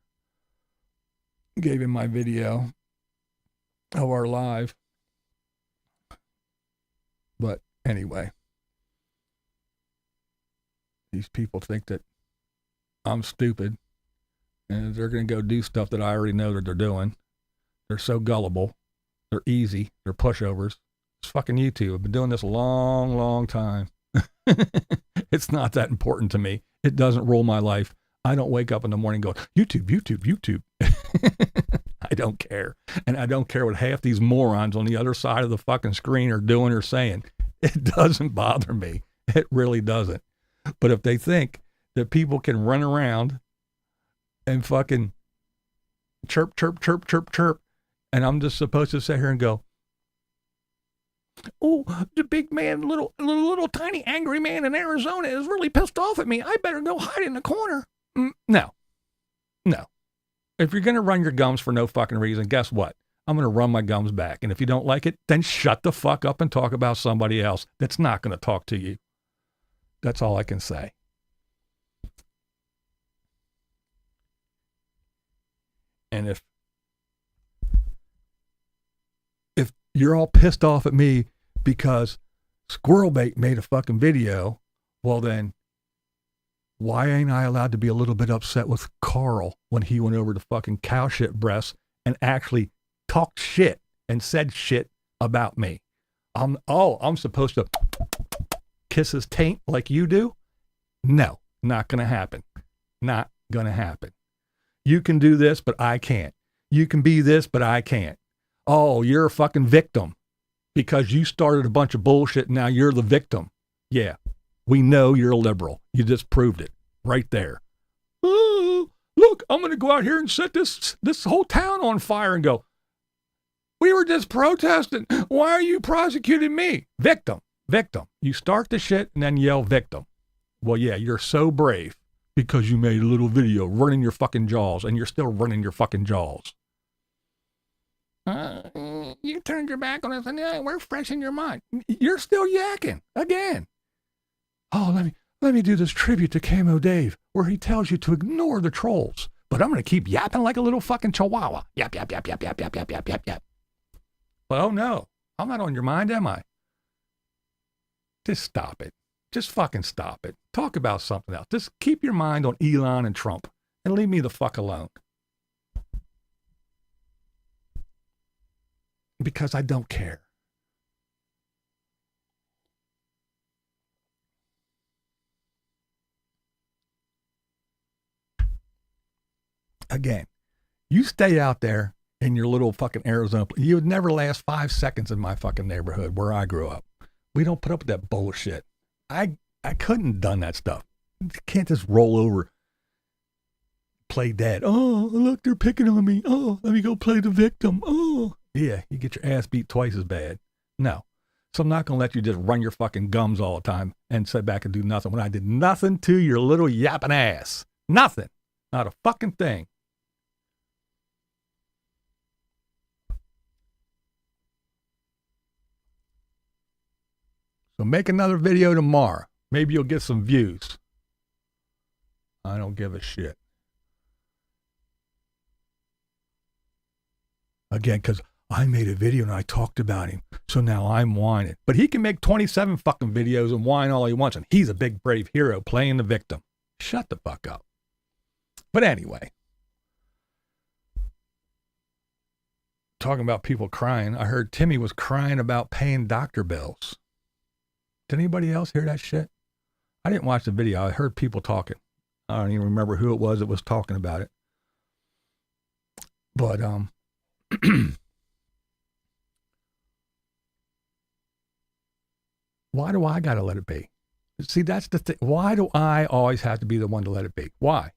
gave him my video of our live. But anyway, these people think that I'm stupid And they're going to go do stuff that I already know that they're doing. They're so gullible. They're easy. They're pushovers. It's fucking YouTube. I've been doing this a long, long time. It's not that important to me. It doesn't rule my life. I don't wake up in the morning going, YouTube, YouTube, YouTube. I don't care. And I don't care what half these morons on the other side of the fucking screen are doing or saying. It doesn't bother me. It really doesn't. But if they think that people can run around and fucking chirp, chirp, chirp, chirp, chirp, and I'm just supposed to sit here and go, oh, the big man, little tiny angry man in Arizona is really pissed off at me. I better go hide in the corner. No. If you're going to run your gums for no fucking reason, guess what? I'm going to run my gums back. And if you don't like it, then shut the fuck up and talk about somebody else that's not going to talk to you. That's all I can say. And if you're all pissed off at me because Squirrelbait made a fucking video, well then, why ain't I allowed to be a little bit upset with Carl when he went over to fucking cow shit breasts and actually talked shit and said shit about me? I'm supposed to kiss his taint like you do? No, not gonna happen. Not gonna happen. You can do this, but I can't. You can be this, but I can't. Oh, you're a fucking victim because you started a bunch of bullshit and now you're the victim. Yeah, we know you're a liberal. You just proved it right there. Oh, look, I'm going to go out here and set this whole town on fire and go, we were just protesting. Why are you prosecuting me? Victim. You start the shit and then yell victim. Well, yeah, you're so brave because you made a little video running your fucking jaws and you're still running your fucking jaws. You turned your back on us and we're fresh in your mind. You're still yakking again. Oh, let me do this tribute to Camo Dave where he tells you to ignore the trolls. But I'm going to keep yapping like a little fucking chihuahua. Yap, yap, yap, yap, yap, yap, yap, yap, yap, yap. Well, no, I'm not on your mind, am I? Just stop it. Just fucking stop it. Talk about something else. Just keep your mind on Elon and Trump and leave me the fuck alone. Because I don't care. Again, you stay out there in your little fucking Arizona. You would never last 5 seconds in my fucking neighborhood where I grew up. We don't put up with that bullshit. I couldn't have done that stuff. You can't just roll over, play dead. Oh, look, they're picking on me. Oh, let me go play the victim. Oh. Yeah, you get your ass beat twice as bad. No. So I'm not going to let you just run your fucking gums all the time and sit back and do nothing when I did nothing to your little yapping ass. Nothing. Not a fucking thing. So make another video tomorrow. Maybe you'll get some views. I don't give a shit. Again, because I made a video and I talked about him, so now I'm whining. But he can make 27 fucking videos and whine all he wants, and he's a big brave hero playing the victim. Shut the fuck up. But anyway, talking about people crying, I heard Timmy was crying about paying doctor bills. Did anybody else hear that shit? I didn't watch the video. I heard people talking. I don't even remember who it was that was talking about it. But, why do I got to let it be? See, that's the thing. Why do I always have to be the one to let it be? Why?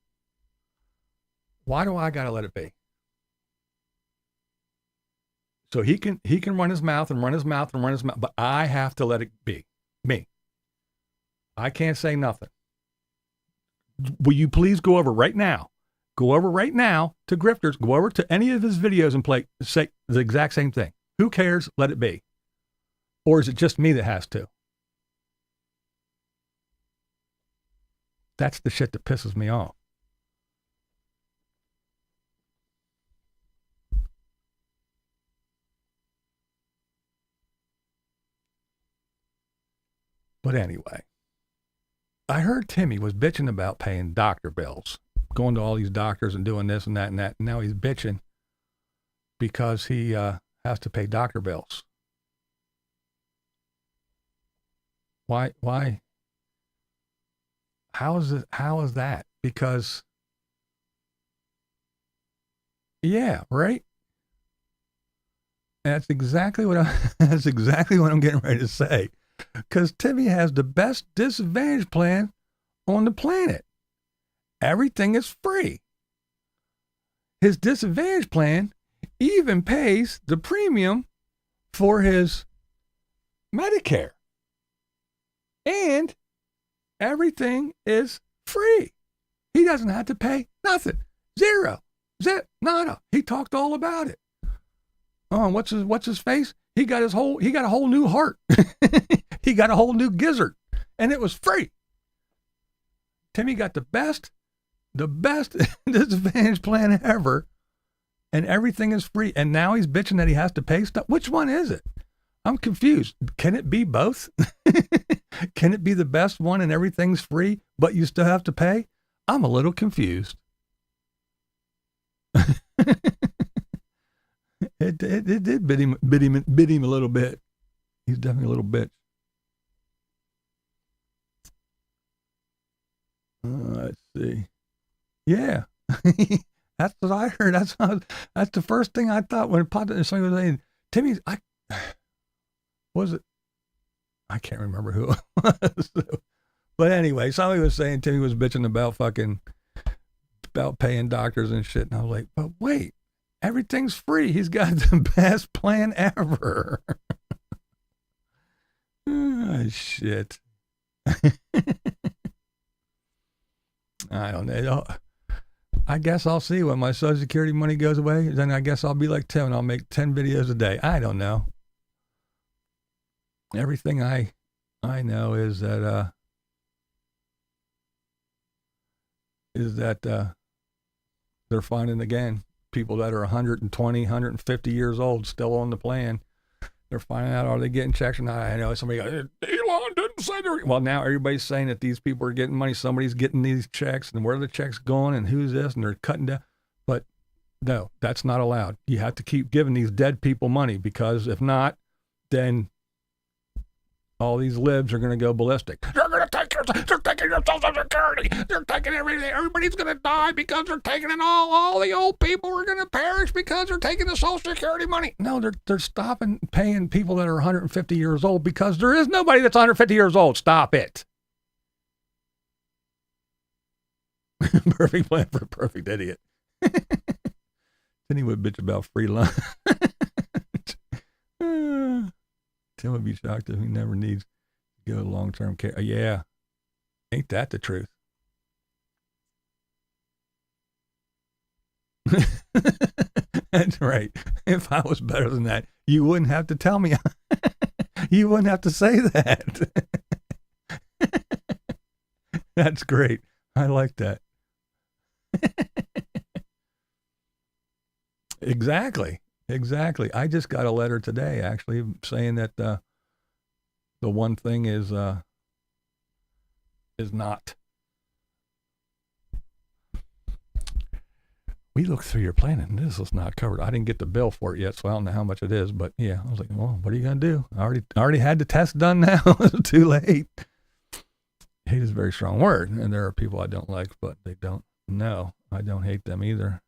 Why do I got to let it be? So he can run his mouth and run his mouth and run his mouth, but I have to let it be me. I can't say nothing. Will you please go over right now? Go over right now to Grifters. Go over to any of his videos and say the exact same thing. Who cares? Let it be. Or is it just me that has to? That's the shit that pisses me off. But anyway, I heard Timmy was bitching about paying doctor bills going to all these doctors and doing this and that and that. And now he's bitching because he has to pay doctor bills. Why? How is that? Because, yeah, right? That's exactly what I'm getting ready to say. Because Timmy has the best disadvantage plan on the planet. Everything is free. His disadvantage plan even pays the premium for his Medicare. And everything is free. He doesn't have to pay nothing. Zero. Zip. Nada. He talked all about it. Oh, what's his face? He got a whole new heart. He got a whole new gizzard. And it was free. Timmy got the best disadvantage plan ever. And everything is free. And now he's bitching that he has to pay stuff. Which one is it? I'm confused. Can it be both? Can it be the best one and everything's free, but you still have to pay? I'm a little confused. It did bit him a little bit. He's definitely a little bitch. Let's see. Yeah. That's what I heard. That's the first thing I thought when it popped up. Somebody was saying, Timmy's, was it? I can't remember who it was. But anyway, somebody was saying Timmy was bitching about paying doctors and shit. And I was like, but wait, everything's free. He's got the best plan ever. Oh, shit. I don't know. I guess I'll see when my Social Security money goes away. Then I guess I'll be like Tim and I'll make 10 videos a day. I don't know. Everything I know is that they're finding again people that are 120, 150 years old still on the plan. They're finding out, are they getting checks or not? I know somebody goes, Elon didn't say they're... Well, now everybody's saying that these people are getting money. Somebody's getting these checks, and where are the checks going, and who's this, and they're cutting down. But no, that's not allowed. You have to keep giving these dead people money, because if not, then all these libs are going to go ballistic. They're taking your Social Security. They're taking everything. Everybody's going to die because they're taking it all. All the old people are going to perish because they're taking the Social Security money. No, they're stopping paying people that are 150 years old because there is nobody that's 150 years old. Stop it. Perfect plan for a perfect idiot. Then he would bitch about free lunch. Tim would be shocked if he never needs to go to long-term care. Yeah. Ain't that the truth? That's right. If I was better than that, you wouldn't have to tell me. You wouldn't have to say that. That's great. I like that. Exactly. I just got a letter today, actually, saying that the one thing is not. We looked through your plan and this was not covered. I didn't get the bill for it yet, so I don't know how much it is. But yeah, I was like, well, what are you gonna do? I already had the test done now. It's too late. Hate is a very strong word, and there are people I don't like, but they don't know. I don't hate them either.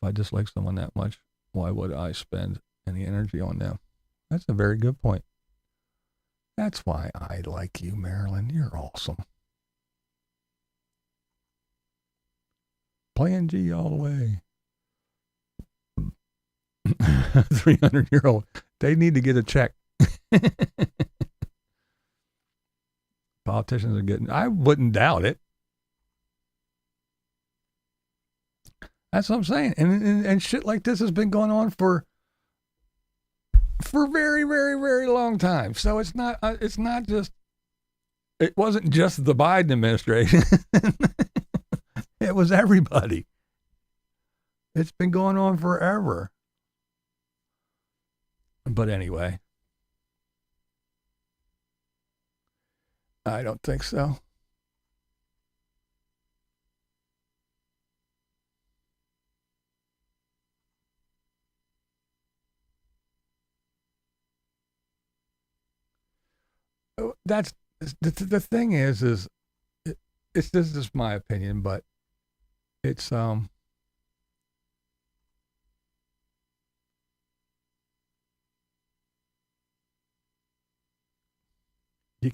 If I dislike someone that much, why would I spend any energy on them? That's a very good point. That's why I like you, Marilyn. You're awesome. Plan G all the way. 300-year-old. They need to get a check. Politicians are getting... I wouldn't doubt it. That's what I'm saying. And shit like this has been going on for very, very, very long time. So it's not just... It wasn't just the Biden administration. It was everybody. It's been going on forever. But anyway, I don't think so. that's the thing is it's this is my opinion, but it's you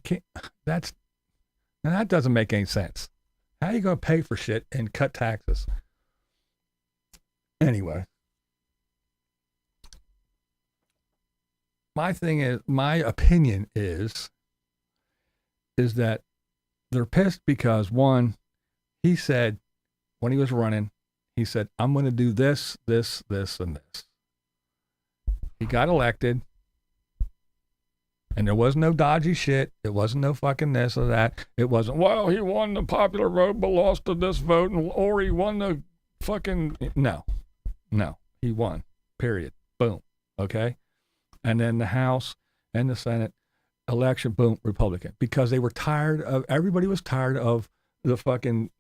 can't. That doesn't make any sense. How are you going to pay for shit and cut taxes? Anyway, my opinion is that they're pissed because, one, he said when he was running, he said, I'm going to do this, this, this, and this. He got elected. And there was no dodgy shit. It wasn't no fucking this or that. It wasn't, well, he won the popular vote but lost to this vote, or he won the fucking... No. He won. Period. Boom. Okay? And then the House and the Senate election, boom, Republican. Because they were tired of... Everybody was tired of the fucking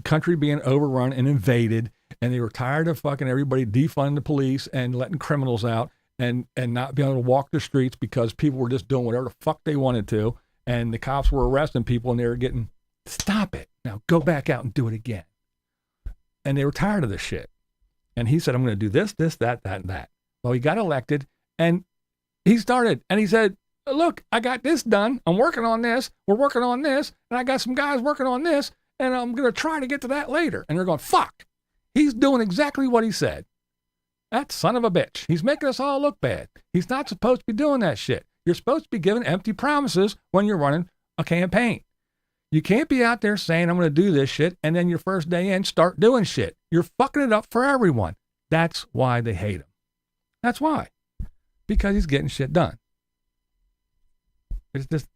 country being overrun and invaded, and they were tired of fucking everybody defunding the police and letting criminals out. And not being able to walk the streets because people were just doing whatever the fuck they wanted to. And the cops were arresting people and they were getting, stop it. Now go back out and do it again. And they were tired of this shit. And he said, I'm going to do this, this, that, and that. Well, he got elected and he started and he said, look, I got this done. I'm working on this. We're working on this. And I got some guys working on this. And I'm going to try to get to that later. And they're going, fuck. He's doing exactly what he said. That son of a bitch. He's making us all look bad. He's not supposed to be doing that shit. You're supposed to be giving empty promises when you're running a campaign. You can't be out there saying, I'm going to do this shit, and then your first day in, start doing shit. You're fucking it up for everyone. That's why they hate him. That's why. Because he's getting shit done. It's just...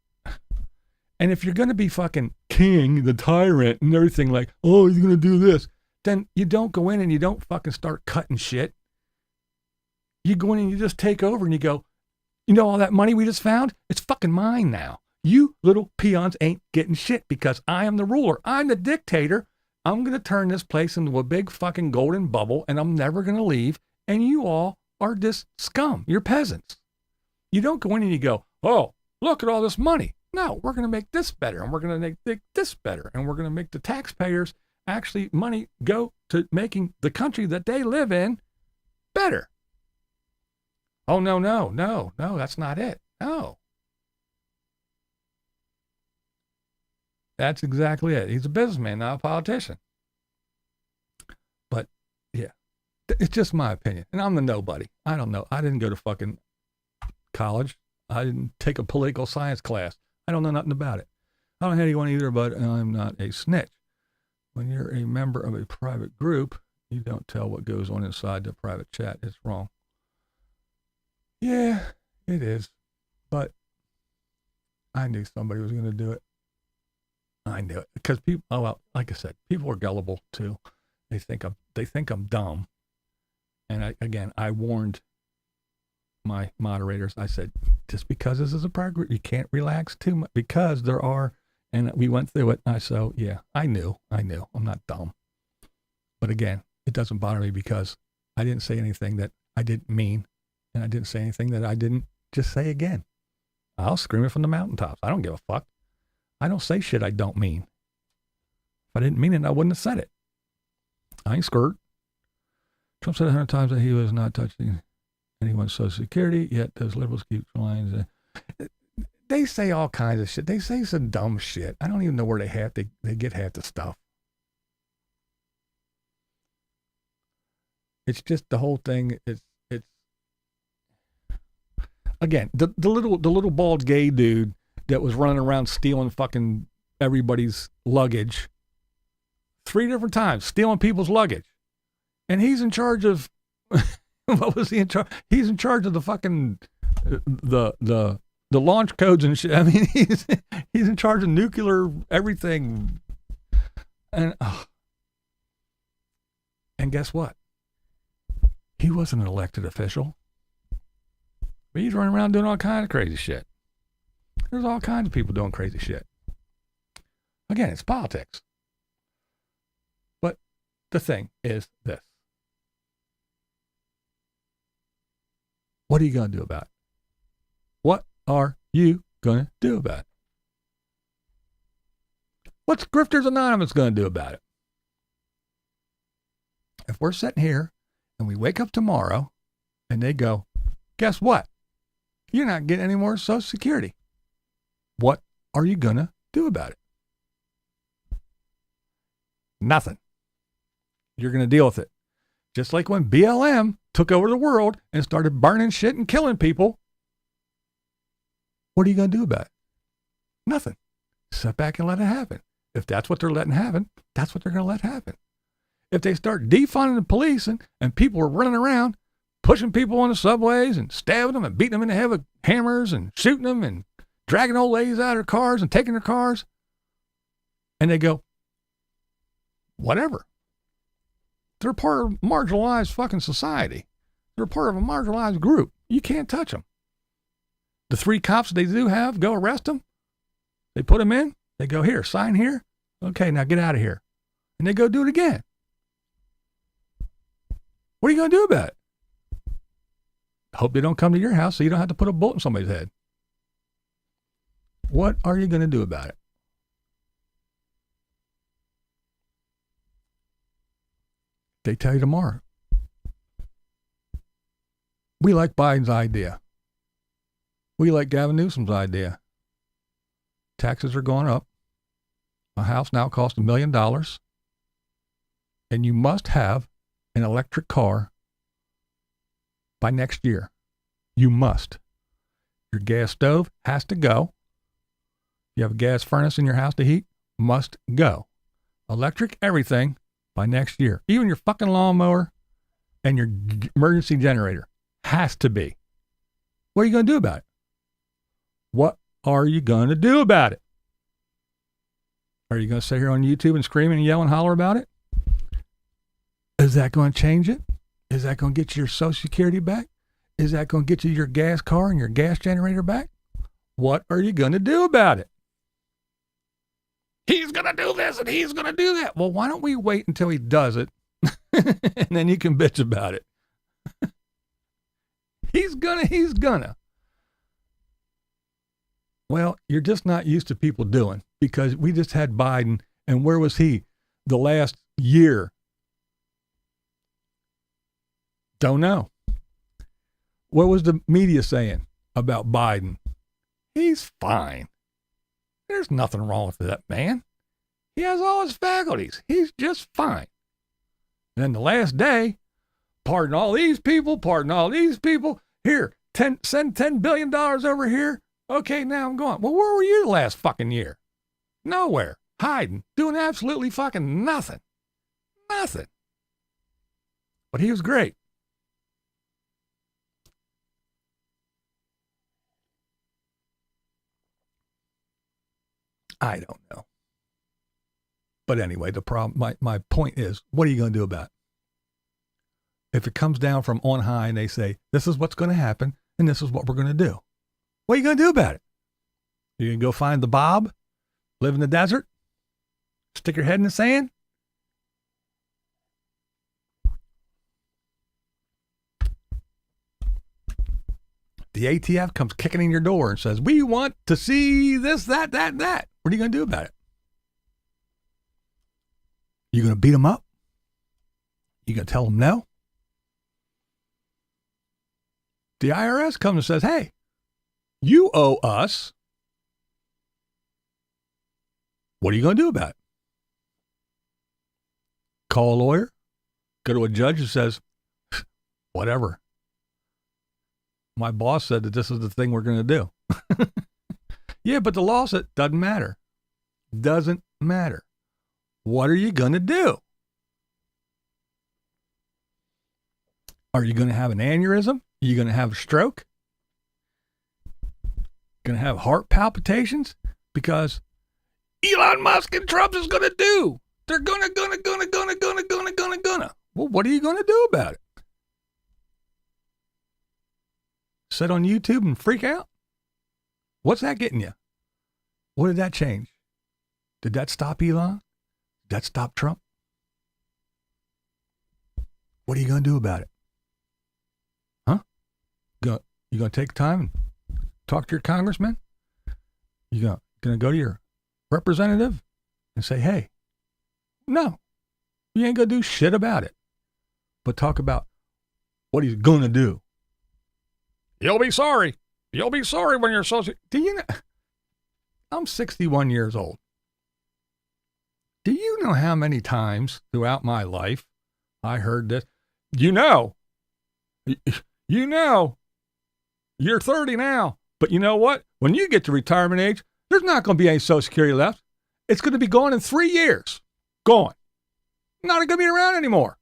And if you're going to be fucking king, the tyrant, and everything like, oh, he's going to do this, then you don't go in and you don't fucking start cutting shit. You go in and you just take over and you go, you know, all that money we just found, it's fucking mine now. You little peons ain't getting shit because I am the ruler. I'm the dictator. I'm going to turn this place into a big fucking golden bubble and I'm never going to leave. And you all are just scum. You're peasants. You don't go in and you go, oh, look at all this money. No, we're going to make this better and we're going to make this better. And we're going to make the taxpayers actually money go to making the country that they live in better. Oh, no, that's not it. No. That's exactly it. He's a businessman, not a politician. But, yeah, it's just my opinion. And I'm the nobody. I don't know. I didn't go to fucking college. I didn't take a political science class. I don't know nothing about it. I don't hate anyone either, but I'm not a snitch. When you're a member of a private group, you don't tell what goes on inside the private chat. It's wrong. Yeah, it is. But I knew somebody was going to do it. I knew it. Because people, oh, well, like I said, people are gullible too. They think I'm dumb. And I warned my moderators. I said, just because this is a private group, you can't relax too much because there are, and we went through it. I knew. I'm not dumb. But again, it doesn't bother me because I didn't say anything that I didn't mean. And I didn't say anything that I didn't just say again. I'll scream it from the mountaintops. I don't give a fuck. I don't say shit I don't mean. If I didn't mean it, I wouldn't have said it. I ain't scared. Trump said 100 times that he was not touching anyone's Social Security, yet those liberals keep trying to... They say all kinds of shit. They say some dumb shit. I don't even know where they get half the stuff. It's just the whole thing. It's again, the little bald gay dude that was running around stealing fucking everybody's luggage 3 different times, stealing people's luggage. And he's in charge of, what was he in charge? He's in charge of the fucking, the launch codes and shit. I mean, he's in charge of nuclear everything. And guess what? He wasn't an elected official. But he's running around doing all kinds of crazy shit. There's all kinds of people doing crazy shit. Again, it's politics. But the thing is this. What are you going to do about it? What are you going to do about it? What's Grifters Anonymous going to do about it? If we're sitting here and we wake up tomorrow and they go, guess what? You're not getting any more Social Security. What are you going to do about it? Nothing. You're going to deal with it. Just like when BLM took over the world and started burning shit and killing people. What are you going to do about it? Nothing. Sit back and let it happen. If that's what they're letting happen, that's what they're going to let happen. If they start defunding the police and people are running around, pushing people on the subways and stabbing them and beating them in the head with hammers and shooting them and dragging old ladies out of their cars and taking their cars, and they go, whatever. They're part of a marginalized fucking society. They're part of a marginalized group. You can't touch them. The 3 cops they do have, go arrest them. They put them in. They go, here, sign here. Okay, now get out of here. And they go do it again. What are you going to do about it? Hope they don't come to your house so you don't have to put a bullet in somebody's head. What are you going to do about it? They tell you tomorrow. We like Biden's idea. We like Gavin Newsom's idea. Taxes are going up. A house now costs $1 million. And you must have an electric car by next year. You must. Your gas stove has to go. You have a gas furnace in your house to heat, must go. Electric everything by next year. Even your fucking lawnmower and your emergency generator has to be. What are you going to do about it? What are you going to do about it? Are you going to sit here on YouTube and scream and yell and holler about it? Is that going to change it? Is that going to get you your Social Security back? Is that going to get you your gas car and your gas generator back? What are you going to do about it? He's going to do this and he's going to do that. Well, why don't we wait until he does it and then you can bitch about it? He's gonna. Well, you're just not used to people doing, because we just had Biden, and where was he the last year? Don't know. What was the media saying about Biden? He's fine. There's nothing wrong with that man. He has all his faculties. He's just fine. And then the last day, pardon all these people. Here, send $10 billion over here. Okay, now I'm going. Well, where were you the last fucking year? Nowhere. Hiding. Doing absolutely fucking nothing. Nothing. But he was great. I don't know. But anyway, the problem, my point is, what are you going to do about it? If it comes down from on high and they say, this is what's going to happen and this is what we're going to do, what are you going to do about it? You going to go find the Bob, live in the desert, stick your head in the sand? The ATF comes kicking in your door and says, we want to see this, that. What are you going to do about it? You going to beat them up? You going to tell them no? The IRS comes and says, hey, you owe us. What are you going to do about it? Call a lawyer? Go to a judge who says, whatever. My boss said that this is the thing we're going to do. Yeah, but the law said, doesn't matter. Doesn't matter. What are you going to do? Are you going to have an aneurysm? Are you going to have a stroke? Going to have heart palpitations? Because Elon Musk and Trump is going to do. They're gonna. Well, what are you going to do about it? Sit on YouTube and freak out? What's that getting you? What did that change? Did that stop Elon? Did that stop Trump? What are you going to do about it? Huh? You going to take time and talk to your congressman? You going to go to your representative and say, hey, no, you ain't going to do shit about it. But talk about what he's going to do. You'll be sorry. You'll be sorry when you're Social. Do you know? I'm 61 years old. Do you know how many times throughout my life I heard this? You know, you're 30 now, but you know what? When you get to retirement age, there's not going to be any Social Security left. It's going to be gone in 3 years. Gone. Not going to be around anymore.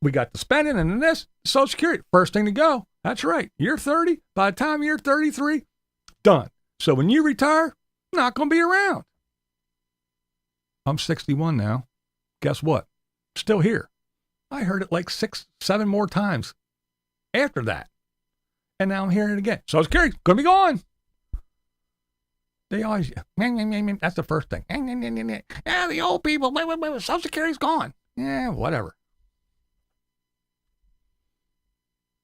We got the spending and this, Social Security, first thing to go. That's right. You're 30. By the time you're 33, done. So when you retire, not going to be around. I'm 61 now. Guess what? Still here. I heard it like 6, 7 more times after that. And now I'm hearing it again. Social Security, going to be gone. They always, that's the first thing. Yeah, the old people, Social Security's gone. Yeah, whatever.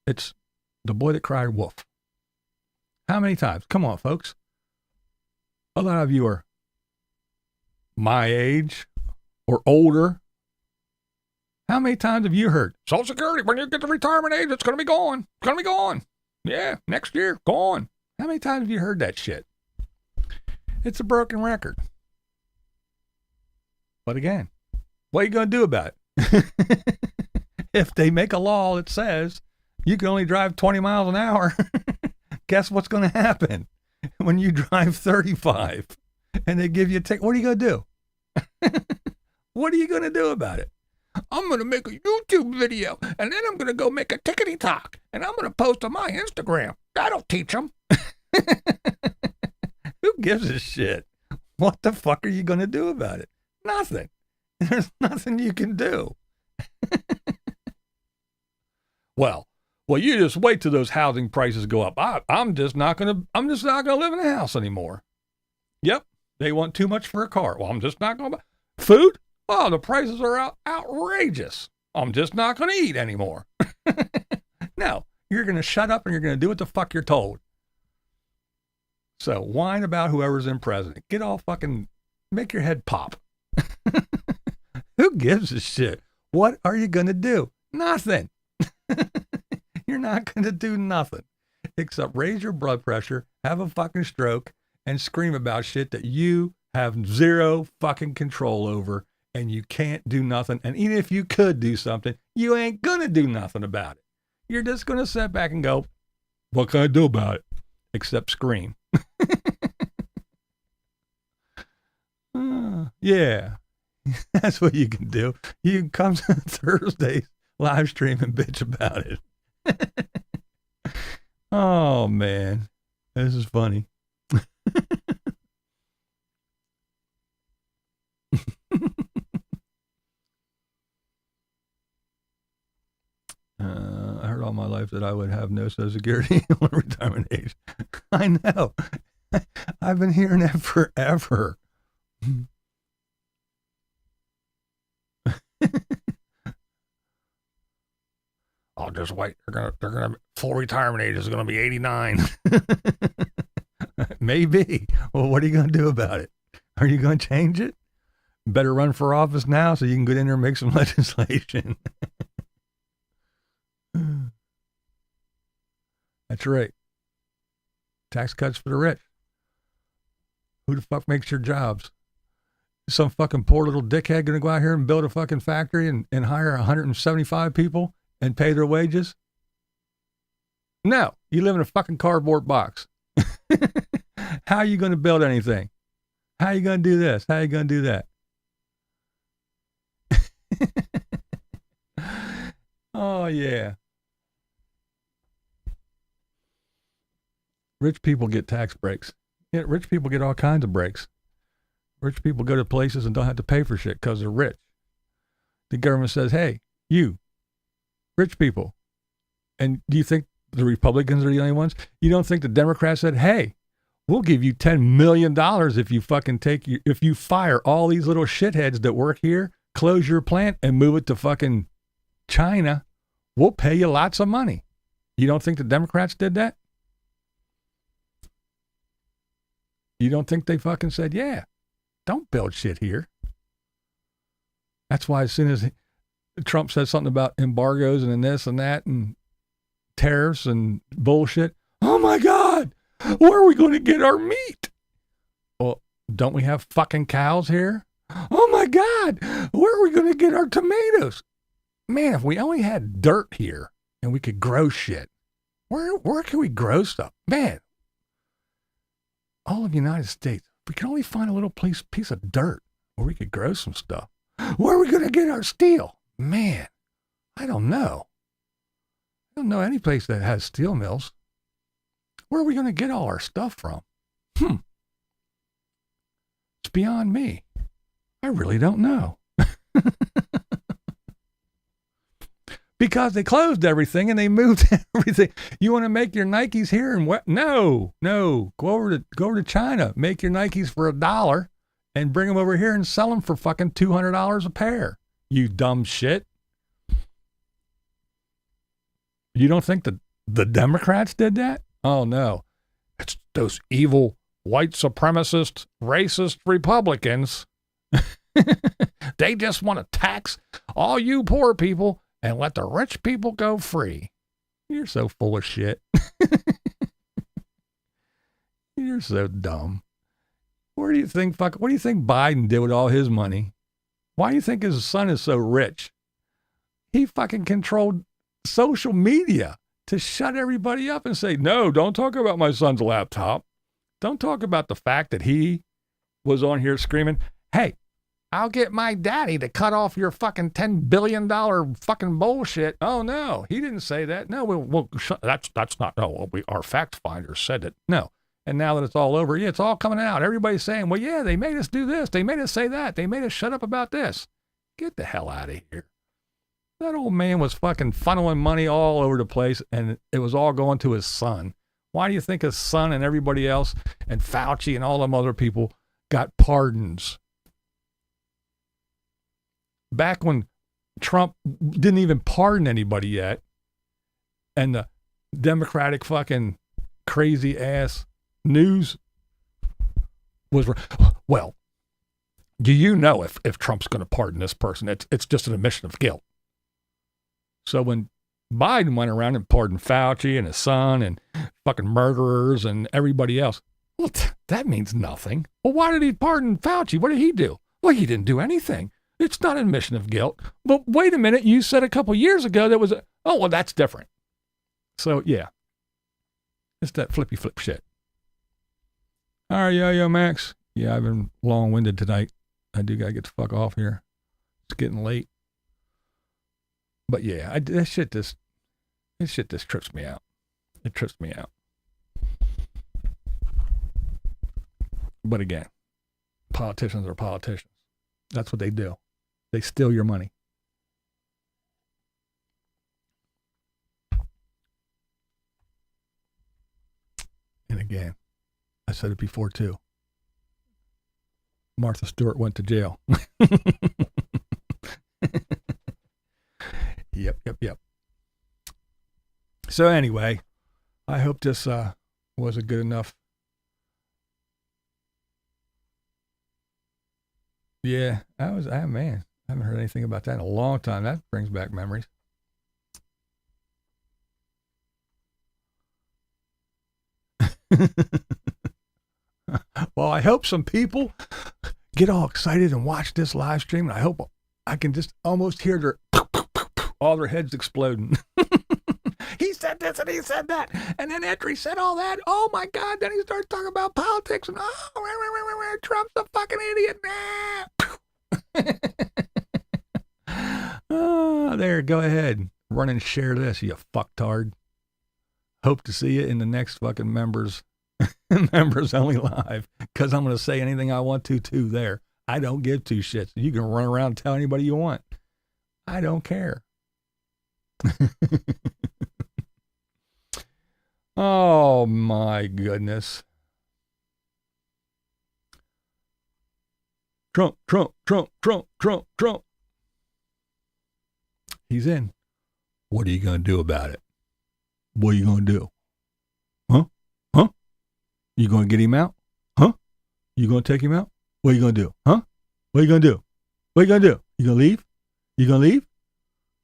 It's the boy that cried wolf. How many times? Come on, folks. A lot of you are my age or older. How many times have you heard Social Security, when you get to retirement age, it's going to be gone. It's going to be gone. Yeah, next year, gone. How many times have you heard that shit? It's a broken record. But again, what are you going to do about it? If they make a law that says you can only drive 20 miles an hour, guess what's going to happen when you drive 35 and they give you a ticket? What are you going to do? What are you going to do about it? I'm going to make a YouTube video, and then I'm going to go make a tickety talk, and I'm going to post on my Instagram. That'll teach them. Who gives a shit? What the fuck are you going to do about it? Nothing. There's nothing you can do. Well, you just wait till those housing prices go up. I'm just not going to live in a house anymore. Yep. They want too much for a car. Well, I'm just not going to buy food. Oh, the prices are outrageous. I'm just not going to eat anymore. No, you're going to shut up and you're going to do what the fuck you're told. So whine about whoever's in president. Get all fucking, make your head pop. Who gives a shit? What are you going to do? Nothing. You're not going to do nothing except raise your blood pressure, have a fucking stroke, and scream about shit that you have zero fucking control over, and you can't do nothing. And even if you could do something, you ain't going to do nothing about it. You're just going to sit back and go, what can I do about it? Except scream. Yeah, that's what you can do. You can come to Thursday's live stream and bitch about it. Oh, man. This is funny. I heard all my life that I would have no Social Security on retirement age. I know. I've been hearing that forever. I'll just wait. They're gonna full retirement age is gonna be 89. Maybe. Well, what are you gonna do about it? Are you gonna change it? Better run for office now so you can get in there and make some legislation. That's right. Tax cuts for the rich. Who the fuck makes your jobs? Some fucking poor little dickhead gonna go out here and build a fucking factory and hire 175 people and pay their wages? No, you live in a fucking cardboard box. How are you gonna build anything? How are you gonna do this? How are you gonna do that? Oh yeah. Rich people get tax breaks. Yeah, rich people get all kinds of breaks. Rich people go to places and don't have to pay for shit because they're rich. The government says, hey, you, rich people. And do you think the Republicans are the only ones? You don't think the Democrats said, hey, we'll give you $10 million if you fucking if you fire all these little shitheads that work here, close your plant and move it to fucking China. We'll pay you lots of money. You don't think the Democrats did that? You don't think they fucking said, yeah, Don't build shit here. That's why as soon as Trump says something about embargoes and this and that and tariffs and bullshit, oh my God, where are we going to get our meat? Well, don't we have fucking cows here? Oh my God, where are we going to get our tomatoes? Man, if we only had dirt here and we could grow shit, where can we grow stuff? Man, all of the United States, if we could only find a little piece of dirt where we could grow some stuff. Where are we going to get our steel? Man, I don't know. I don't know any place that has steel mills. Where are we going to get all our stuff from? It's beyond me. I really don't know. Because they closed everything and they moved everything. You want to make your Nikes here and what? No. Go over to China. Make your Nikes for $1 and bring them over here and sell them for fucking $200 a pair. You dumb shit. You don't think that the Democrats did that? Oh no. It's those evil white supremacist, racist Republicans. They just want to tax all you poor people and let the rich people go free. You're so full of shit. You're so dumb. What do you think Biden did with all his money? Why do you think his son is so rich? He fucking controlled social media to shut everybody up and say, no, don't talk about my son's laptop. Don't talk about the fact that he was on here screaming, hey, I'll get my daddy to cut off your fucking $10 billion fucking bullshit. Oh, no, he didn't say that. No, that's not, no, our fact finder said it. No. And now that it's all over, yeah, it's all coming out. Everybody's saying, well, yeah, they made us do this. They made us say that. They made us shut up about this. Get the hell out of here. That old man was fucking funneling money all over the place, and it was all going to his son. Why do you think his son and everybody else and Fauci and all them other people got pardons? Back when Trump didn't even pardon anybody yet, and the Democratic fucking crazy ass news was, well, do you know if Trump's going to pardon this person? It's just an admission of guilt. So when Biden went around and pardoned Fauci and his son and fucking murderers and everybody else, well, that means nothing. Well, why did he pardon Fauci? What did he do? Well, he didn't do anything. It's not an admission of guilt. But wait a minute, you said a couple years ago that was, oh, well, that's different. So, yeah, it's that flippy flip shit. All right, yo, Max. Yeah, I've been long-winded tonight. I do got to get the fuck off here. It's getting late. But yeah, this shit just trips me out. It trips me out. But again, politicians are politicians. That's what they do. They steal your money. And again, I said it before too. Martha Stewart went to jail. Yep. So anyway, I hope this was a good enough. Yeah, man, I haven't heard anything about that in a long time. That brings back memories. Well, I hope some people get all excited and watch this live stream, and I hope I can just almost hear all their heads exploding. He said this and he said that, and then after he said all that, oh my God, then he starts talking about politics and Trump's a fucking idiot. There, go ahead, run and share this, you fucktard. Hope to see you in the next fucking members only live, because I'm going to say anything I want to there. I don't give two shits. You can run around and tell anybody you want. I don't care. Oh my goodness. Trump. He's in. What are you going to do about it? What are you going to do? Huh? You going to get him out? Huh? You going to take him out? What are you going to do? Huh? What are you going to do? What are you going to do? You going to leave? You going to leave?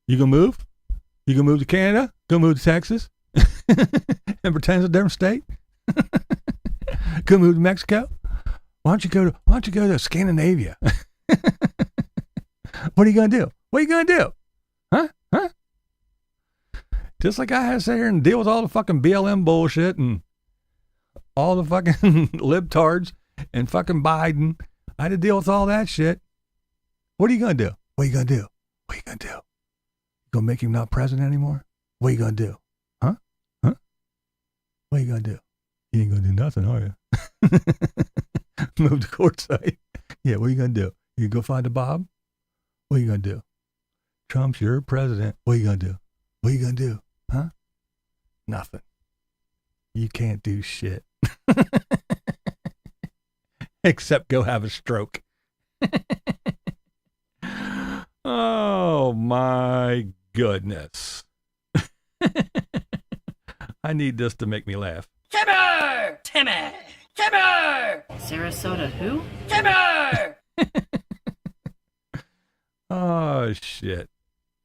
You going to move? You going to move to Canada? Going to move to Texas? And pretend it's a different state? Go move to Mexico? Why don't you go to Scandinavia? What are you gonna do? What are you gonna do? Huh? Just like I had to sit here and deal with all the fucking BLM bullshit and all the fucking libtards and fucking Biden. I had to deal with all that shit. What are you gonna do? What are you gonna do? What are you gonna do? You gonna make him not president anymore? What are you gonna do? Huh? What are you gonna do? You ain't gonna do nothing, are you? Move to courtside. Yeah, what are you gonna do? You go find a Bob? What are you gonna do? Trump's your president. What are you gonna do? What are you gonna do? Huh? Nothing. You can't do shit. Except go have a stroke. Oh my goodness. I need this to make me laugh. Timber! Sarasota who? Timber! Oh, shit.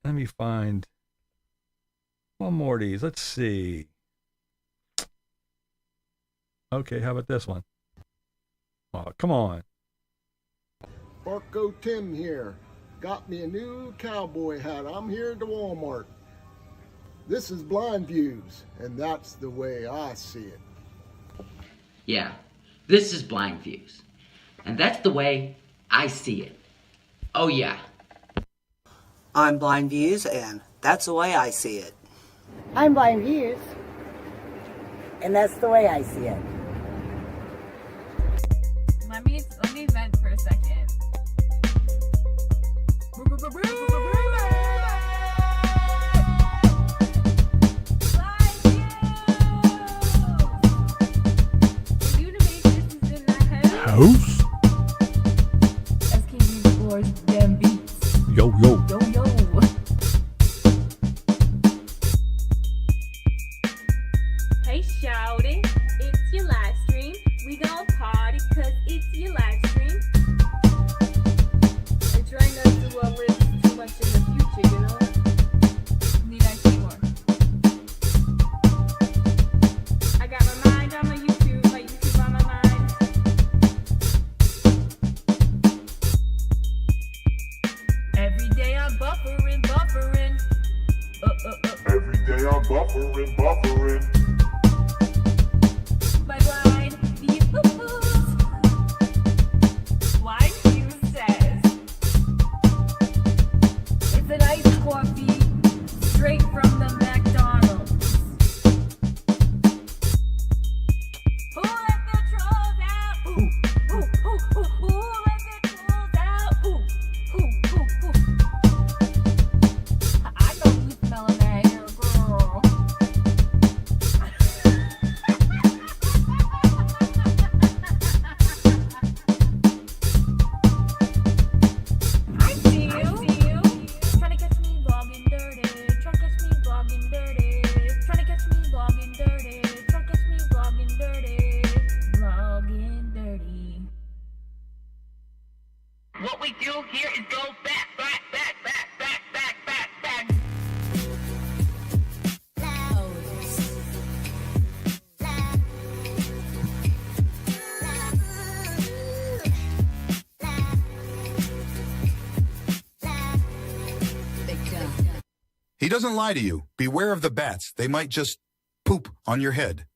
Let me find one more of these. Let's see. Okay, how about this one? Oh, come on. Barco Tim here. Got me a new cowboy hat. I'm here at the Walmart. This is BlindViews, and that's the way I see it. Yeah, this is BlindViews, and that's the way I see it. Oh yeah. I'm BlindViews, and that's the way I see it. I'm BlindViews, and that's the way I see it. Let me vent for a second. House? Damn beats. Yo. Hey, shouty, it's your live stream. We gon' party cause it's your live stream. I try not to live too much in the future, you know? Need I say more? I got my mind on my YouTube on my mind. Every day I'm buffering. Every day I'm buffering. My blind views. Blind views says it's an iced coffee straight from the McDonald's. Who let the trolls out? Who let the trolls out? I know who's smelling that hair, girl. I see you. Trying to catch me vlogging dirty. Trying to catch me vlogging dirty. Trying to catch me vlogging dirty. Trying to catch me vlogging dirty. Vlogging dirty. What we do here is go back. He doesn't lie to you. Beware of the bats. They might just poop on your head.